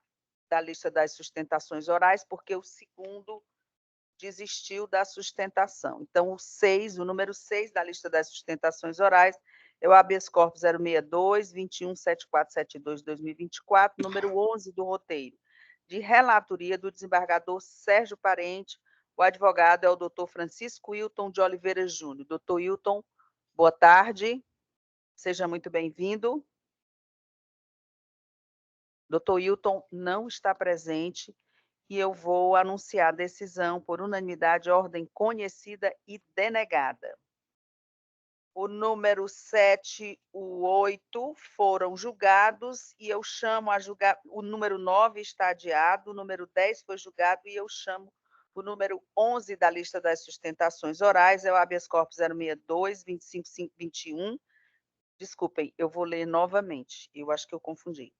B: lista das sustentações orais, porque o 2º desistiu da sustentação. Então, o número 6 da lista das sustentações orais é o habeas corpus 062, 21.7472/2024, número 11 do roteiro, de relatoria do desembargador Sérgio Parente. O advogado é o doutor Francisco Hilton de Oliveira Júnior. Doutor Hilton, boa tarde. Seja muito bem-vindo. Doutor Hilton não está presente e eu vou anunciar a decisão por unanimidade, ordem conhecida e denegada. O número 7 e o 8 foram julgados e eu chamo a julgar. O número 9 está adiado, o número 10 foi julgado e eu chamo o número 11 da lista das sustentações orais, é o habeas corpus 062, 25.521. Desculpem, eu vou ler novamente, eu acho que eu confundi.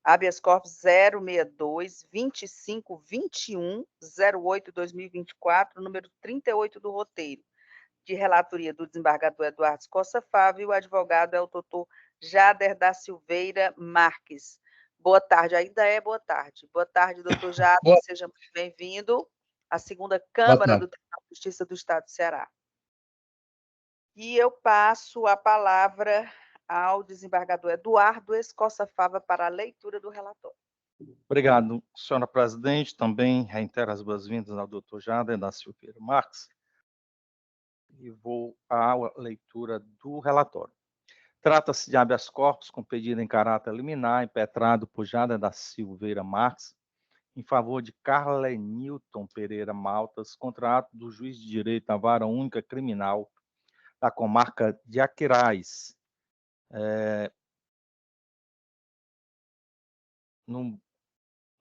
B: Habeas corpus 062, 2521, 08/2024, número 38 do roteiro, de relatoria do desembargador Eduardo Escossa Fava, e o advogado é o doutor Jader da Silveira Marques. Boa tarde, ainda é boa tarde. Boa tarde, doutor Jader, seja muito bem-vindo à 2ª Câmara do Tribunal de Justiça do Estado do Ceará. E eu passo a palavra ao desembargador Eduardo Escossa Fava para a leitura do relatório.
E: Obrigado, senhora presidente. Também reitero as boas-vindas ao doutor Jader da Silveira Marques e vou à leitura do relatório. Trata-se de habeas corpus com pedido em caráter liminar impetrado por Jader da Silveira Marques em favor de Carlenilton Pereira Maltas, contra ato do juiz de direito da Vara Única Criminal da comarca de Aquiraz,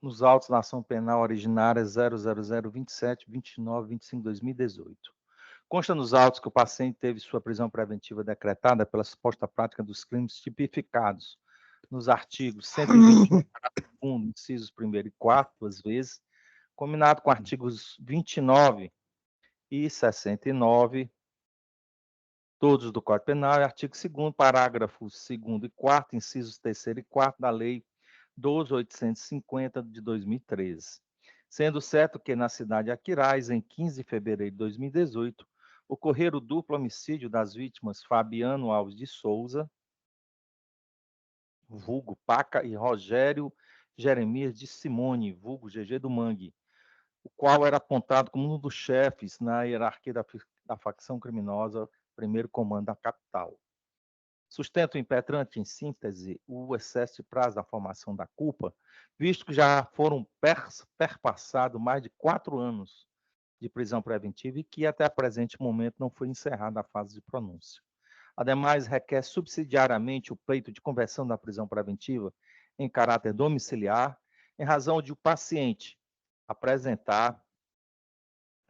E: nos autos da ação penal originária 000272925/2018. Consta nos autos que o paciente teve sua prisão preventiva decretada pela suposta prática dos crimes tipificados nos artigos 121, incisos 1º e 4º, 2 vezes, combinado com artigos 29 e 69, todos do Código Penal, e artigo 2º, parágrafos 2º e 4º, incisos 3º e 4º da Lei 12.850 de 2013. Sendo certo que na cidade de Aquiraz, em 15 de fevereiro de 2018, ocorreu o duplo homicídio das vítimas Fabiano Alves de Souza, vulgo Paca, e Rogério Jeremias de Simone, vulgo GG do Mangue, o qual era apontado como um dos chefes na hierarquia da facção criminosa, primeiro comando da capital. Sustento impetrante, em síntese, o excesso de prazo da formação da culpa, visto que já foram perpassados mais de 4 anos de prisão preventiva e que até o presente momento não foi encerrada a fase de pronúncia. Ademais, requer subsidiariamente o pleito de conversão da prisão preventiva em caráter domiciliar, em razão de o paciente apresentar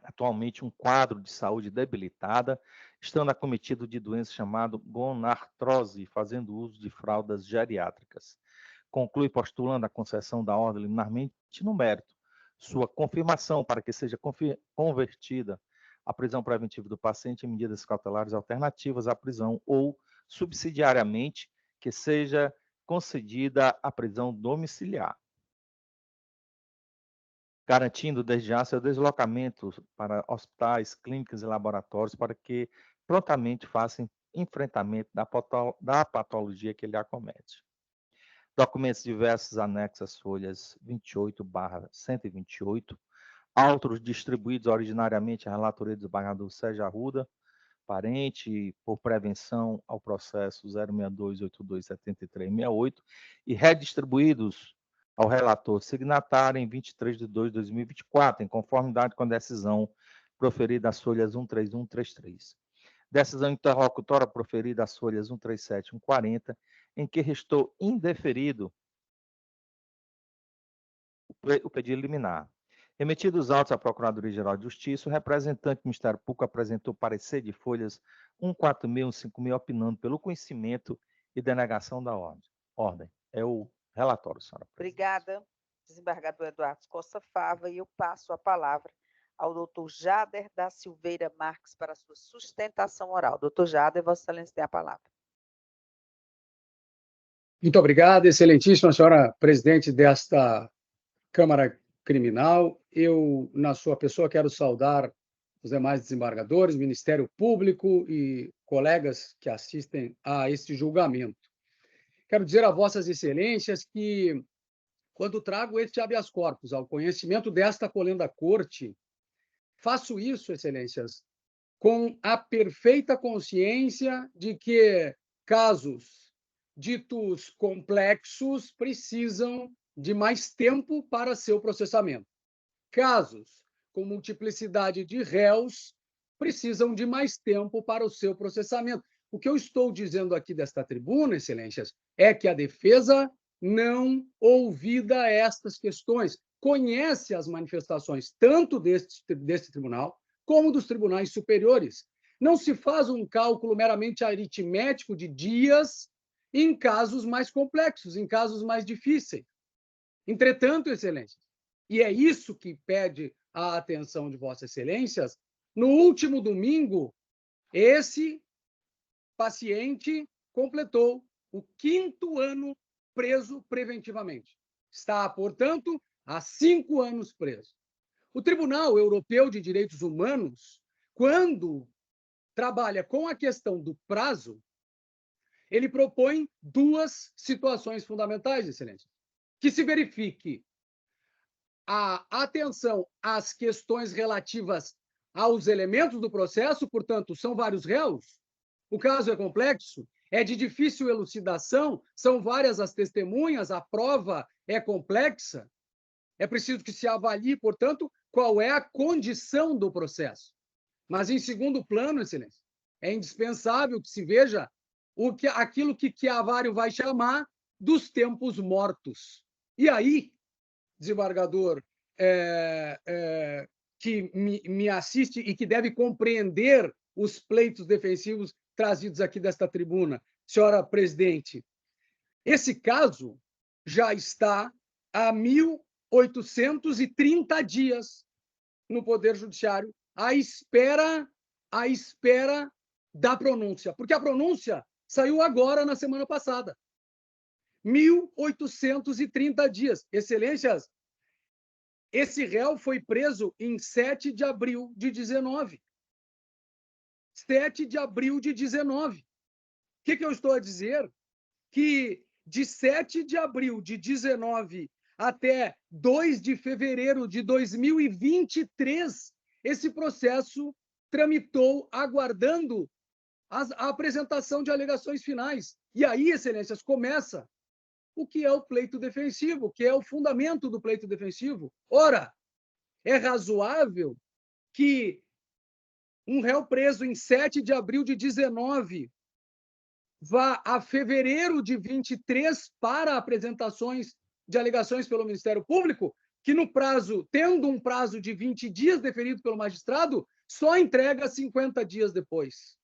E: atualmente um quadro de saúde debilitada, estando acometido de doença chamada gonartrose, fazendo uso de fraldas geriátricas. Conclui postulando a concessão da ordem liminarmente no mérito, sua confirmação para que seja convertida a prisão preventiva do paciente em medidas cautelares alternativas à prisão ou, subsidiariamente, que seja concedida a prisão domiciliar, garantindo desde já seu deslocamento para hospitais, clínicas e laboratórios para que prontamente façam enfrentamento da patologia que ele acomete. Documentos diversos anexos às folhas 28/128, autos distribuídos originariamente à relatoria do desembargador Sérgio Arruda, parente, por prevenção ao processo 062827368, e redistribuídos ao relator signatário em 23/2/2024, em conformidade com a decisão proferida às folhas 131-133. Decisão interlocutória proferida às folhas 137 e 140, em que restou indeferido o pedido liminar. Remetidos os autos à Procuradoria-Geral de Justiça, o representante do Ministério Público apresentou parecer de folhas 146 e 156, opinando pelo conhecimento e denegação da ordem. É o relatório, senhora presidente.
B: Obrigada, desembargador Eduardo Costa Fava, e eu passo a palavra ao doutor Jader da Silveira Marques para a sua sustentação oral. Doutor Jader, Vossa Excelência tem a palavra.
I: Muito obrigado, excelentíssima senhora presidente desta Câmara Criminal. Eu, na sua pessoa, quero saudar os demais desembargadores, Ministério Público e colegas que assistem a este julgamento. Quero dizer a vossas excelências que, quando trago este habeas corpus ao conhecimento desta colenda corte, faço isso, excelências, com a perfeita consciência de que casos ditos complexos precisam de mais tempo para seu processamento. Casos com multiplicidade de réus precisam de mais tempo para o seu processamento. O que eu estou dizendo aqui desta tribuna, excelências, é que a defesa não ouvida estas questões, conhece as manifestações tanto deste tribunal como dos tribunais superiores. Não se faz um cálculo meramente aritmético de dias em casos mais complexos, em casos mais difíceis. Entretanto, excelências, e é isso que pede a atenção de vossas excelências, no último domingo, esse paciente completou o 5º ano preso preventivamente. Está, portanto, há 5 anos preso. O Tribunal Europeu de Direitos Humanos, quando trabalha com a questão do prazo, ele propõe 2 situações fundamentais, excelência. Que se verifique a atenção às questões relativas aos elementos do processo, portanto, são vários réus, o caso é complexo, é de difícil elucidação, são várias as testemunhas, a prova é complexa, é preciso que se avalie, portanto, qual é a condição do processo. Mas, em segundo plano, excelência, é indispensável que se veja aquilo que Chiavário vai chamar dos tempos mortos. E aí, desembargador que me assiste e que deve compreender os pleitos defensivos trazidos aqui desta tribuna, senhora presidente, esse caso já está há 1.830 dias no Poder Judiciário à espera da pronúncia, porque a pronúncia saiu agora, na semana passada. 1.830 dias. Excelências, esse réu foi preso em 7 de abril de 19. 7 de abril de 19. O que eu estou a dizer? Que de 7 de abril de 19 até 2 de fevereiro de 2023, esse processo tramitou aguardando a apresentação de alegações finais. E aí, excelências, começa o que é o pleito defensivo, o que é o fundamento do pleito defensivo. Ora, é razoável que um réu preso em 7 de abril de 19 vá a fevereiro de 23 para apresentações de alegações pelo Ministério Público, que no prazo, tendo um prazo de 20 dias deferido pelo magistrado, só entrega 50 dias depois.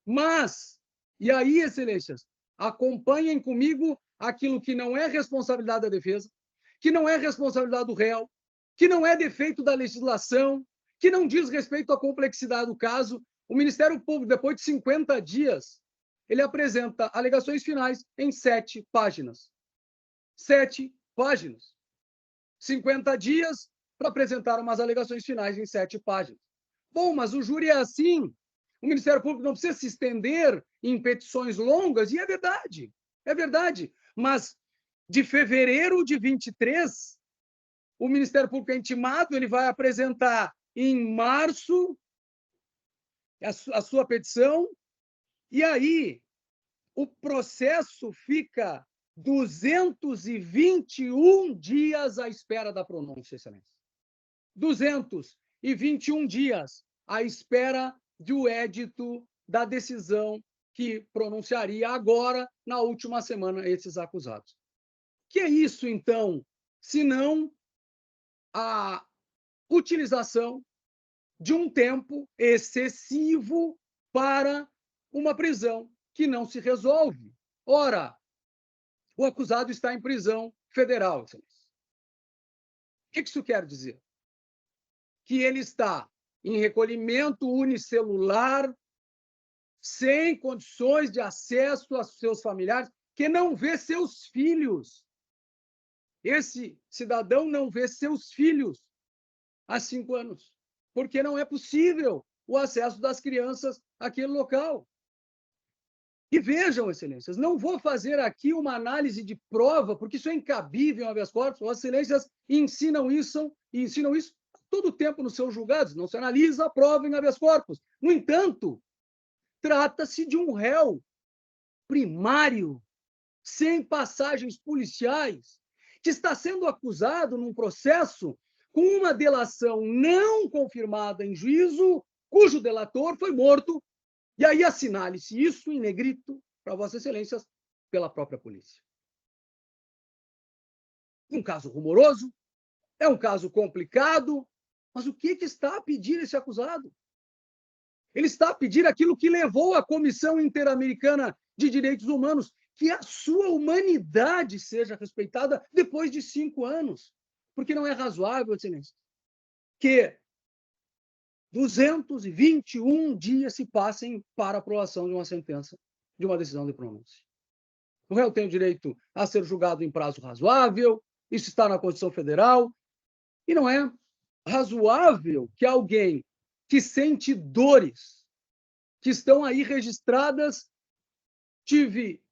I: Mas, e aí, excelências, acompanhem comigo aquilo que não é responsabilidade da defesa, que não é responsabilidade do réu, que não é defeito da legislação, que não diz respeito à complexidade do caso. O Ministério Público, depois de 50 dias, ele apresenta alegações finais em 7 páginas. 7 páginas. 50 dias para apresentar umas alegações finais em 7 páginas. Bom, mas o júri é assim. O Ministério Público não precisa se estender em petições longas, e é verdade. É verdade. Mas de fevereiro de 23, o Ministério Público é intimado, ele vai apresentar em março a sua petição, e aí o processo fica 221 dias à espera da pronúncia, excelência. 221 dias à espera do édito da decisão que pronunciaria agora, na última semana, esses acusados. Que é isso, então, senão a utilização de um tempo excessivo para uma prisão que não se resolve. Ora, o acusado está em prisão federal. O que isso quer dizer? Que ele está em recolhimento unicelular, sem condições de acesso aos seus familiares, que não vê seus filhos. Esse cidadão não vê seus filhos há 5 anos, porque não é possível o acesso das crianças àquele local. E vejam, excelências, não vou fazer aqui uma análise de prova, porque isso é incabível em habeas corpus. As excelências ensinam isso todo o tempo nos seus julgados. Não se analisa a prova em habeas corpus. No entanto, trata-se de um réu primário, sem passagens policiais, que está sendo acusado num processo com uma delação não confirmada em juízo, cujo delator foi morto. E aí assinale-se isso em negrito para Vossas Excelências pela própria polícia. Um caso rumoroso, é um caso complicado, mas o que está a pedir esse acusado? Ele está a pedir aquilo que levou a Comissão Interamericana de Direitos Humanos, que a sua humanidade seja respeitada depois de 5 anos. Porque não é razoável, Excelência, que 221 dias se passem para a aprovação de uma sentença, de uma decisão de pronúncia. O réu tem o direito a ser julgado em prazo razoável, isso está na Constituição Federal, e não é razoável que alguém que sente dores, que estão aí registradas, tive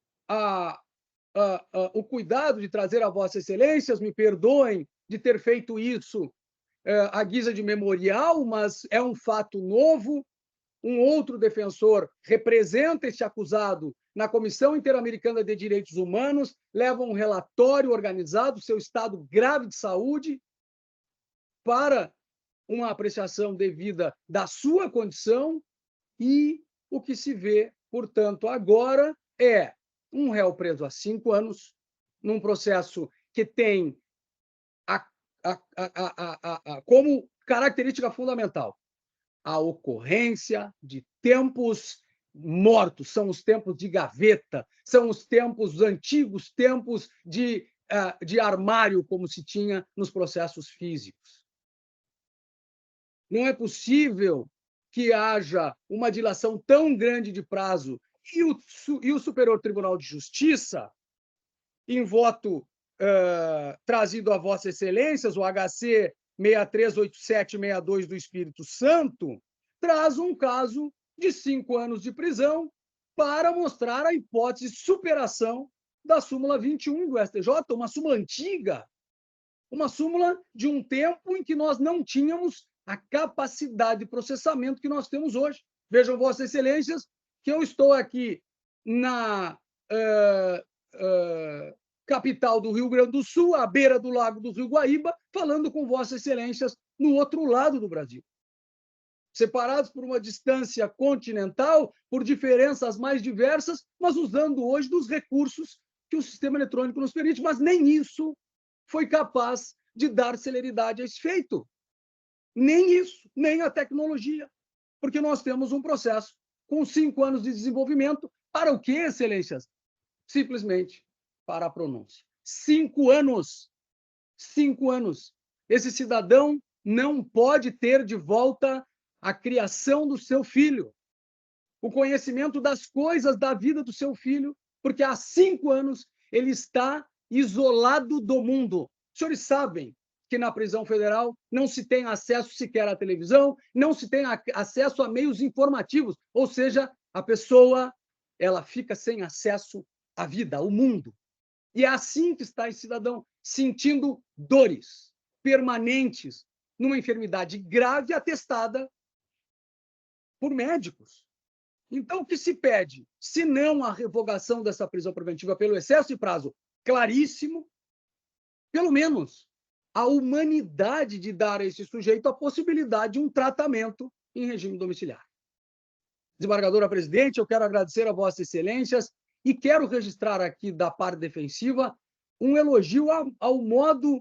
I: o cuidado de trazer a Vossas Excelências, me perdoem de ter feito isso à guisa de memorial, mas é um fato novo. Um outro defensor representa este acusado na Comissão Interamericana de Direitos Humanos, leva um relatório organizado, seu estado grave de saúde, para uma apreciação devida da sua condição, e o que se vê, portanto, agora é um réu preso há 5 anos, num processo que tem como característica fundamental a ocorrência de tempos mortos, são os tempos de gaveta, são os tempos, os antigos tempos de armário, como se tinha nos processos físicos. Não é possível que haja uma dilação tão grande de prazo e o Superior Tribunal de Justiça, em voto trazido a Vossas Excelências, o HC 638762 do Espírito Santo, traz um caso de 5 anos de prisão para mostrar a hipótese de superação da súmula 21 do STJ, uma súmula antiga, uma súmula de um tempo em que nós não tínhamos a capacidade de processamento que nós temos hoje. Vejam, Vossas Excelências, que eu estou aqui na capital do Rio Grande do Sul, à beira do Lago do Rio Guaíba, falando com Vossas Excelências no outro lado do Brasil. Separados por uma distância continental, por diferenças mais diversas, mas usando hoje dos recursos que o sistema eletrônico nos permite, mas nem isso foi capaz de dar celeridade a esse feito. Nem isso, nem a tecnologia. Porque nós temos um processo com 5 anos de desenvolvimento. Para o quê, excelências? Simplesmente para a pronúncia. 5 anos. 5 anos. Esse cidadão não pode ter de volta a criação do seu filho, o conhecimento das coisas da vida do seu filho, porque há 5 anos ele está isolado do mundo. Os senhores sabem que na prisão federal não se tem acesso sequer à televisão, não se tem acesso a meios informativos, ou seja, a pessoa ela fica sem acesso à vida, ao mundo. E é assim que está esse cidadão, sentindo dores permanentes numa enfermidade grave atestada por médicos. Então, o que se pede? Se não a revogação dessa prisão preventiva pelo excesso de prazo claríssimo, pelo menos a humanidade de dar a esse sujeito a possibilidade de um tratamento em regime domiciliar. Desembargadora Presidente, eu quero agradecer a Vossas Excelências e quero registrar aqui da parte defensiva um elogio ao modo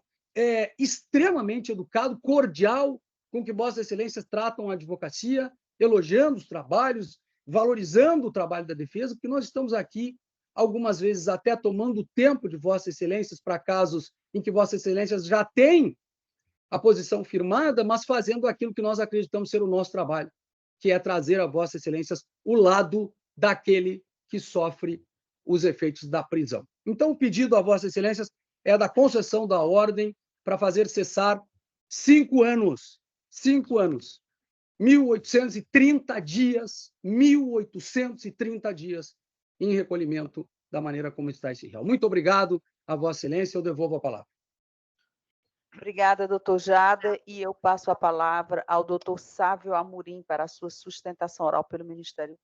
I: extremamente educado, cordial, com que Vossas Excelências tratam a advocacia, elogiando os trabalhos, valorizando o trabalho da defesa, porque nós estamos aqui, algumas vezes, até tomando o tempo de Vossas Excelências para casos em que Vossas Excelências já têm a posição firmada, mas fazendo aquilo que nós acreditamos ser o nosso trabalho, que é trazer a Vossas Excelências o lado daquele que sofre os efeitos da prisão. Então, o pedido a Vossas Excelências é da concessão da ordem para fazer cessar 5 anos. 5 anos. 1.830 dias, 1.830 dias em recolhimento da maneira como está esse réu. Muito obrigado a Vossa Excelência, eu devolvo a palavra.
B: Obrigada, doutor Jada, e eu passo a palavra ao doutor Sávio Amorim para a sua sustentação oral pelo Ministério.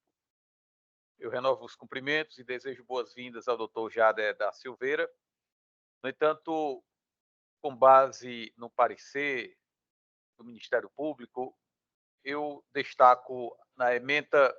C: Eu renovo os cumprimentos e desejo boas-vindas ao doutor Jada da Silveira. No entanto, com base no parecer do Ministério Público, eu destaco na ementa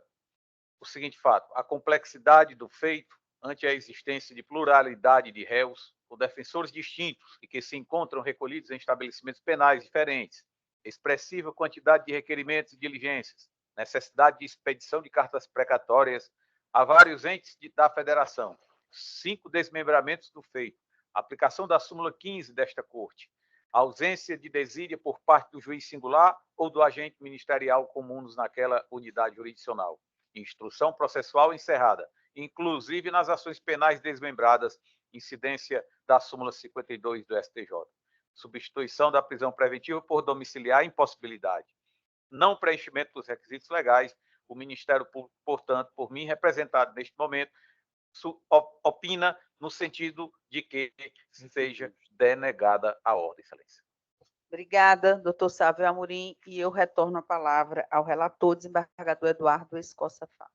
C: o seguinte fato: a complexidade do feito ante a existência de pluralidade de réus ou defensores distintos e que se encontram recolhidos em estabelecimentos penais diferentes, expressiva quantidade de requerimentos e diligências, necessidade de expedição de cartas precatórias a vários entes da Federação, 5 desmembramentos do feito, aplicação da súmula 15 desta Corte, ausência de desídia por parte do juiz singular ou do agente ministerial comuns naquela unidade jurisdicional, instrução processual encerrada, inclusive nas ações penais desmembradas, incidência da súmula 52 do STJ, substituição da prisão preventiva por domiciliar impossibilidade, não preenchimento dos requisitos legais. O Ministério Público, portanto, por mim representado neste momento, opina no sentido de que seja denegada a ordem, Excelência.
B: Obrigada, doutor Sávio Amorim, e eu retorno a palavra ao relator, desembargador Eduardo Escossa Fava.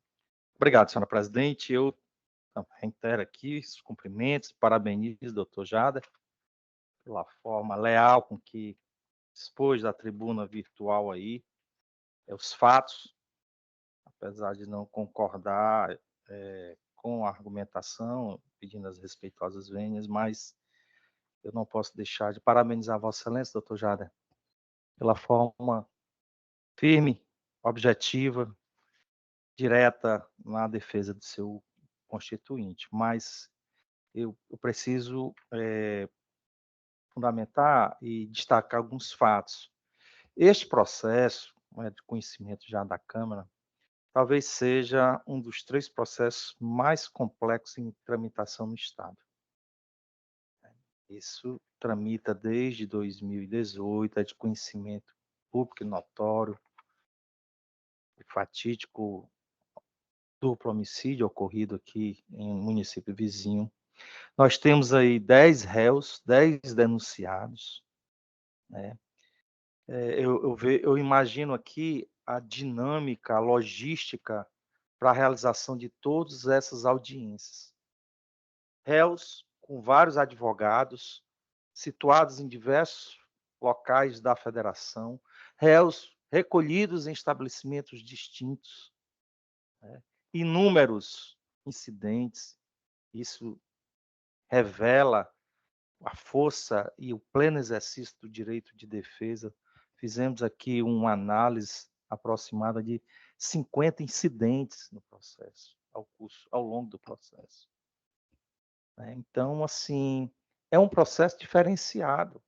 E: Obrigado, senhora presidente. Eu reitero aqui os cumprimentos, parabenizo o doutor Jada pela forma leal com que expôs da tribuna virtual aí os fatos, apesar de não concordar com a argumentação, pedindo as respeitosas vênias, mas eu não posso deixar de parabenizar a Vossa Excelência, doutor Jada, pela forma firme, objetiva, direta na defesa do seu constituinte. Mas eu preciso fundamentar e destacar alguns fatos. Este processo de conhecimento já da Câmara talvez seja um dos 3 processos mais complexos em tramitação no Estado. Isso tramita desde 2018, é de conhecimento público e notório, o fatídico duplo homicídio ocorrido aqui em um município vizinho. Nós temos aí 10 réus, 10 denunciados, né? Eu imagino aqui a dinâmica, a logística para a realização de todas essas audiências. Réus com vários advogados, situados em diversos locais da federação, réus recolhidos em estabelecimentos distintos, né? Inúmeros incidentes. Isso revela a força e o pleno exercício do direito de defesa. Fizemos aqui uma análise aproximada de 50 incidentes no processo, ao longo do processo. Então, assim, é um processo diferenciado.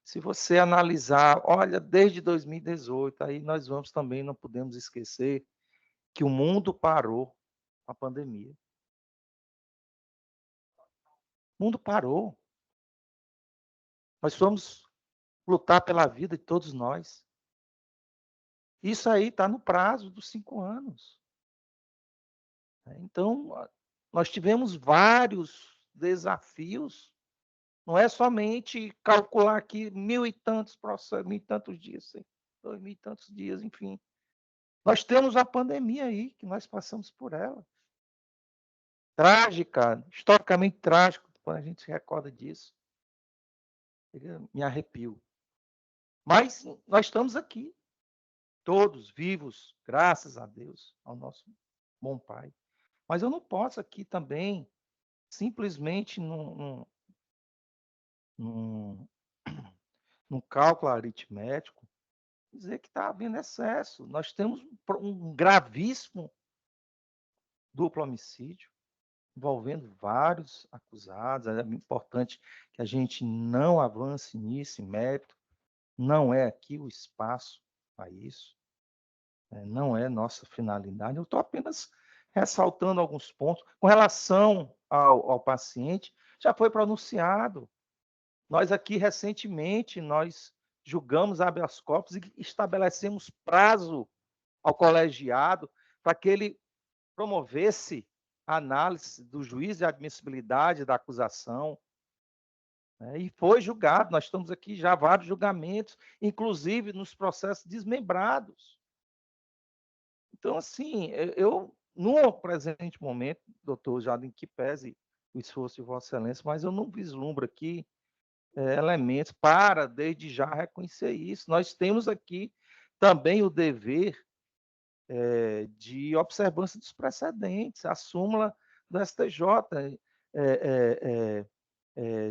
E: Se você analisar, olha, desde 2018, aí nós vamos também, não podemos esquecer que o mundo parou com a pandemia. O mundo parou. Nós fomos lutar pela vida de todos nós. Isso aí está no prazo dos 5 anos. Então, nós tivemos vários desafios. Não é somente calcular aqui 1.000 e tantos processos, 1.000 e tantos dias, 2.000 e tantos dias, enfim. Nós temos a pandemia aí, que nós passamos por ela. Trágica, historicamente trágico, quando a gente se recorda disso. Eu me arrepio. Mas nós estamos aqui, todos vivos, graças a Deus, ao nosso bom Pai. Mas eu não posso aqui também, simplesmente num cálculo aritmético, dizer que está havendo excesso. Nós temos um gravíssimo duplo homicídio, envolvendo vários acusados. É importante que a gente não avance nisso, em mérito. Não é aqui o espaço para isso. Não é nossa finalidade. Eu estou apenas ressaltando alguns pontos. Com relação ao paciente, já foi pronunciado. Nós aqui, recentemente, nós julgamos habeas corpus e estabelecemos prazo ao colegiado para que ele promovesse a análise do juiz de admissibilidade da acusação. E foi julgado. Nós estamos aqui já vários julgamentos, inclusive nos processos desmembrados. Então, assim, eu, no presente momento, doutor Jardim, que pese o esforço de Vossa Excelência, mas eu não vislumbro aqui elementos para, desde já, reconhecer isso. Nós temos aqui também o dever de observância dos precedentes. A súmula do STJ,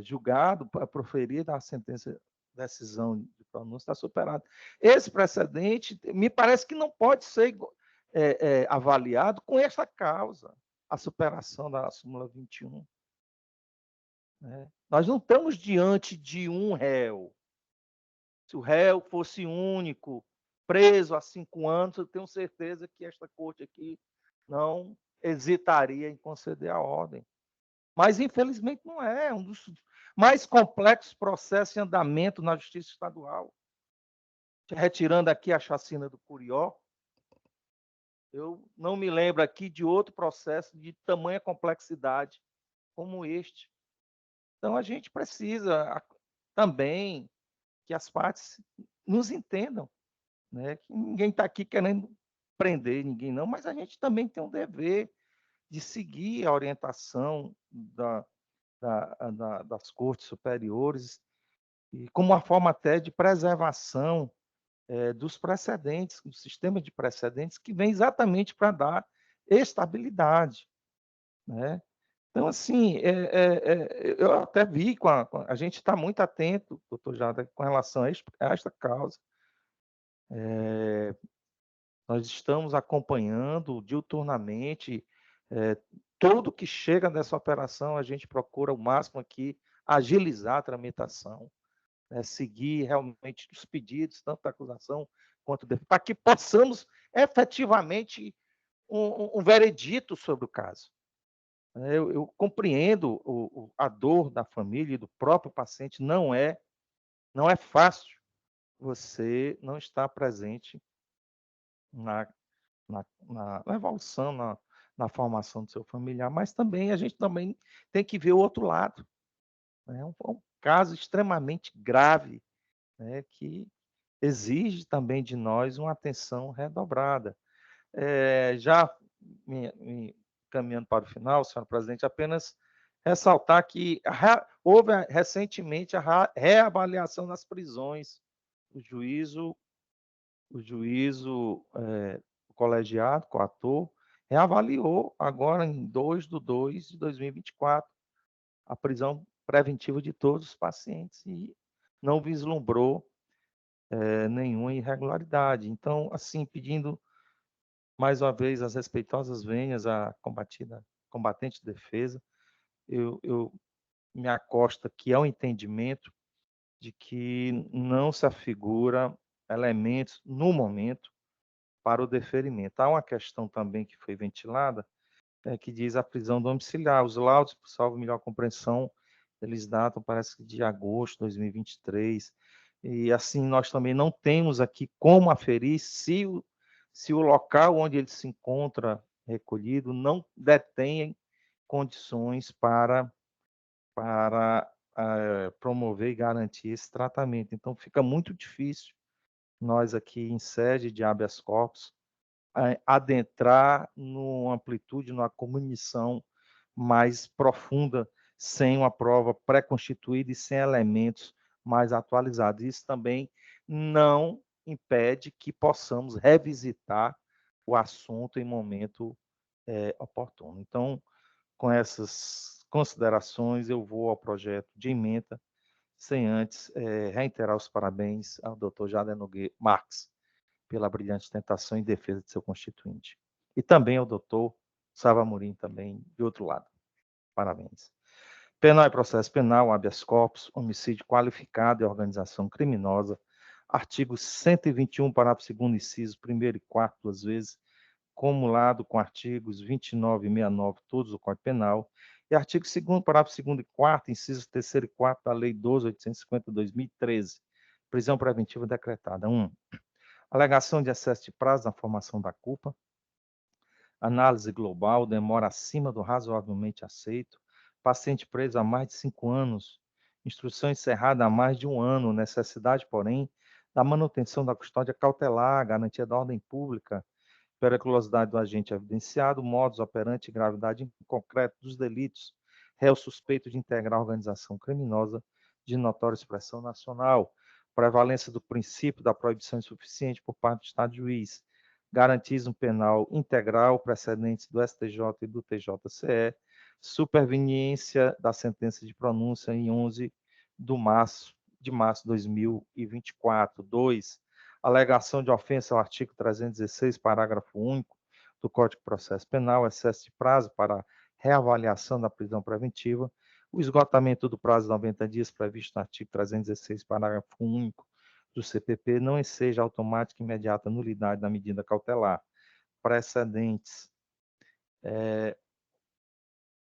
E: julgado, proferida a sentença, decisão de pronúncia, está superada. Esse precedente, me parece que não pode ser avaliado com essa causa, a superação da súmula 21. Nós não estamos diante de um réu. Se o réu fosse único, preso há 5 anos, eu tenho certeza que esta corte aqui não hesitaria em conceder a ordem. Mas, infelizmente, não é. Um dos mais complexos processos em andamento na Justiça Estadual. Retirando aqui a chacina do Curió, eu não me lembro aqui de outro processo de tamanha complexidade como este. Então, a gente precisa também que as partes nos entendam, né? Que ninguém está aqui querendo prender ninguém, não, mas a gente também tem um dever de seguir a orientação das cortes superiores, e como uma forma até de preservação dos precedentes, do sistema de precedentes, que vem exatamente para dar estabilidade, né? Então, assim, eu até vi, a gente está muito atento, doutor Jada, com relação a esta causa. Nós estamos acompanhando diuturnamente tudo que chega nessa operação, a gente procura o máximo aqui agilizar a tramitação, seguir realmente os pedidos, tanto da acusação quanto para que possamos efetivamente um veredito sobre o caso. Eu compreendo a dor da família e do próprio paciente. Não é fácil você não estar presente na evolução, na formação do seu familiar, mas também a gente também tem que ver o outro lado. É um caso extremamente grave, né, que exige também de nós uma atenção redobrada. Já me caminhando para o final, senhora presidente, apenas ressaltar que houve recentemente a reavaliação das prisões. O juízo colegiado, coator, reavaliou agora em 2/2 de 2024 a prisão preventivo de todos os pacientes e não vislumbrou nenhuma irregularidade. Então, assim, pedindo mais uma vez as respeitosas vênias à combatente de defesa, eu me acosto aqui ao entendimento de que não se afigura elementos no momento para o deferimento. Há uma questão também que foi ventilada, que diz a prisão domiciliar. Os laudos, por salvo melhor compreensão, eles datam, parece que de agosto de 2023, e assim nós também não temos aqui como aferir se o local onde ele se encontra recolhido não detém condições para promover e garantir esse tratamento. Então, fica muito difícil nós aqui em sede de habeas corpus adentrar numa amplitude, numa comunicação mais profunda, sem uma prova pré-constituída e sem elementos mais atualizados. Isso também não impede que possamos revisitar o assunto em momento oportuno. Então, com essas considerações, eu vou ao projeto de emenda, sem antes reiterar os parabéns ao Dr. Jader Nogueira Marques pela brilhante tentação em defesa de seu constituinte. E também ao doutor Sava Amorim, também, de outro lado. Parabéns. Penal e processo penal, habeas corpus, homicídio qualificado e organização criminosa, artigo 121, parágrafo 2º, inciso 1º e 4º, 2 vezes, cumulado com artigos 29 e 69, todos do Código Penal, e artigo 2º, parágrafo 2º e 4º, incisos 3º e 4º da Lei 12.850/2013, prisão preventiva decretada. 1. Alegação de excesso de prazo na formação da culpa. Análise global, demora acima do razoavelmente aceito. Paciente preso há mais de 5 anos. Instrução encerrada há mais de 1 ano. Necessidade, porém, da manutenção da custódia cautelar, garantia da ordem pública, periculosidade do agente evidenciado, modus operandi e gravidade em concreto dos delitos. Réu suspeito de integrar organização criminosa de notória expressão nacional. Prevalência do princípio da proibição insuficiente por parte do Estado juiz, garantismo penal integral, precedentes do STJ e do TJCE, superveniência da sentença de pronúncia em 11 de março de 2024. 2. Alegação de ofensa ao artigo 316, parágrafo único do Código de Processo Penal, excesso de prazo para reavaliação da prisão preventiva, o esgotamento do prazo de 90 dias previsto no artigo 316, parágrafo único do CPP, não enseja automática e imediata nulidade da medida cautelar. Precedentes.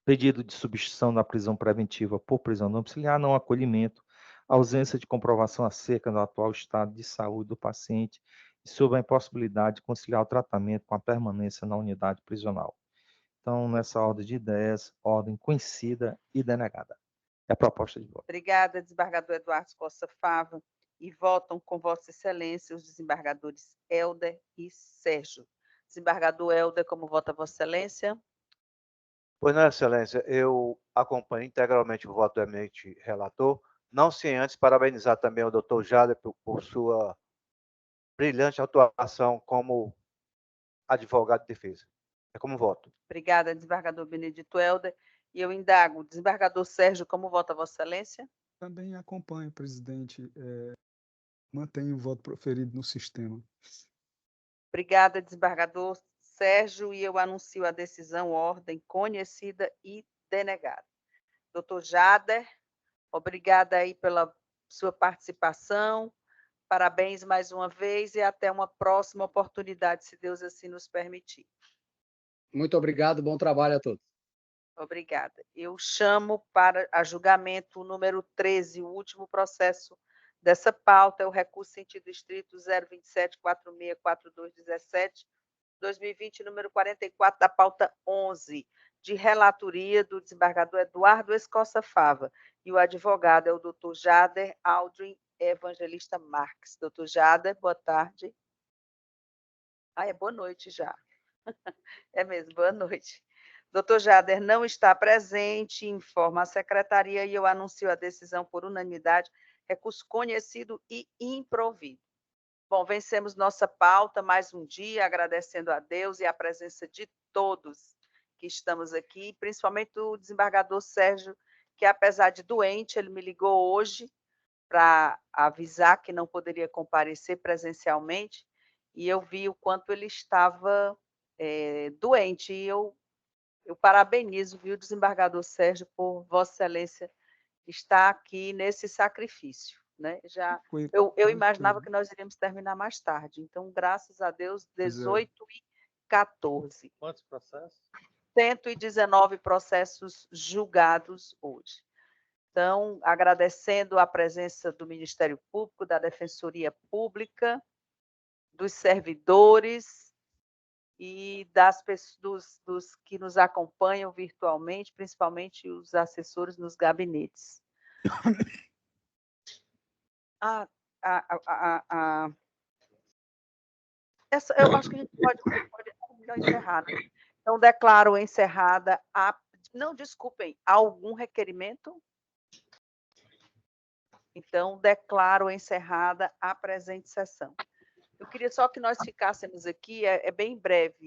E: Pedido de substituição da prisão preventiva por prisão domiciliar, não acolhimento, ausência de comprovação acerca do atual estado de saúde do paciente e sobre a impossibilidade de conciliar o tratamento com a permanência na unidade prisional. Então, nessa ordem de ideias, ordem conhecida e denegada. É a proposta de voto.
B: Obrigada, desembargador Eduardo Costa Fava. E votam com Vossa Excelência os desembargadores Helder e Sérgio. Desembargador Helder, como vota Vossa Excelência?
G: Pois não, Excelência, eu acompanho integralmente o voto do eminente relator, não sem antes parabenizar também o doutor Jader por sua brilhante atuação como advogado de defesa. É como voto.
B: Obrigada, desembargador Benedito Helder. E eu indago, desembargador Sérgio, como vota Vossa Excelência?
H: Também acompanho, presidente. Mantenho o voto proferido no sistema.
B: Obrigada, desembargador Sérgio, e eu anuncio a decisão, ordem conhecida e denegada. Doutor Jader, obrigada aí pela sua participação. Parabéns mais uma vez e até uma próxima oportunidade, se Deus assim nos permitir.
I: Muito obrigado, bom trabalho a todos.
B: Obrigada. Eu chamo para a julgamento o número 13, o último processo dessa pauta, é o recurso sentido estrito 027464217, 2020, número 44, da pauta 11, de relatoria do desembargador Eduardo Escossa Fava, e o advogado é o doutor Jader Aldrin Evangelista Marques. Doutor Jader, boa tarde. É boa noite já. É mesmo, boa noite. Doutor Jader não está presente, informa a secretaria e eu anuncio a decisão por unanimidade, recurso conhecido e improvido. Bom, vencemos nossa pauta mais um dia, agradecendo a Deus e a presença de todos que estamos aqui, principalmente o desembargador Sérgio que, apesar de doente, ele me ligou hoje para avisar que não poderia comparecer presencialmente, e eu vi o quanto ele estava doente, e eu parabenizo, viu, desembargador Sérgio, por Vossa Excelência estar aqui nesse sacrifício, né? Eu imaginava que nós iríamos terminar mais tarde, então, graças a Deus, 18h14.
E: Quantos processos?
B: 119 processos julgados hoje. Então, agradecendo a presença do Ministério Público, da Defensoria Pública, dos servidores e dos que nos acompanham virtualmente, principalmente os assessores nos gabinetes. Eu acho que a gente pode encerrar, né? Então, declaro encerrada Não, desculpem, algum requerimento? Então, declaro encerrada a presente sessão. Eu queria só que nós ficássemos aqui, é bem breve,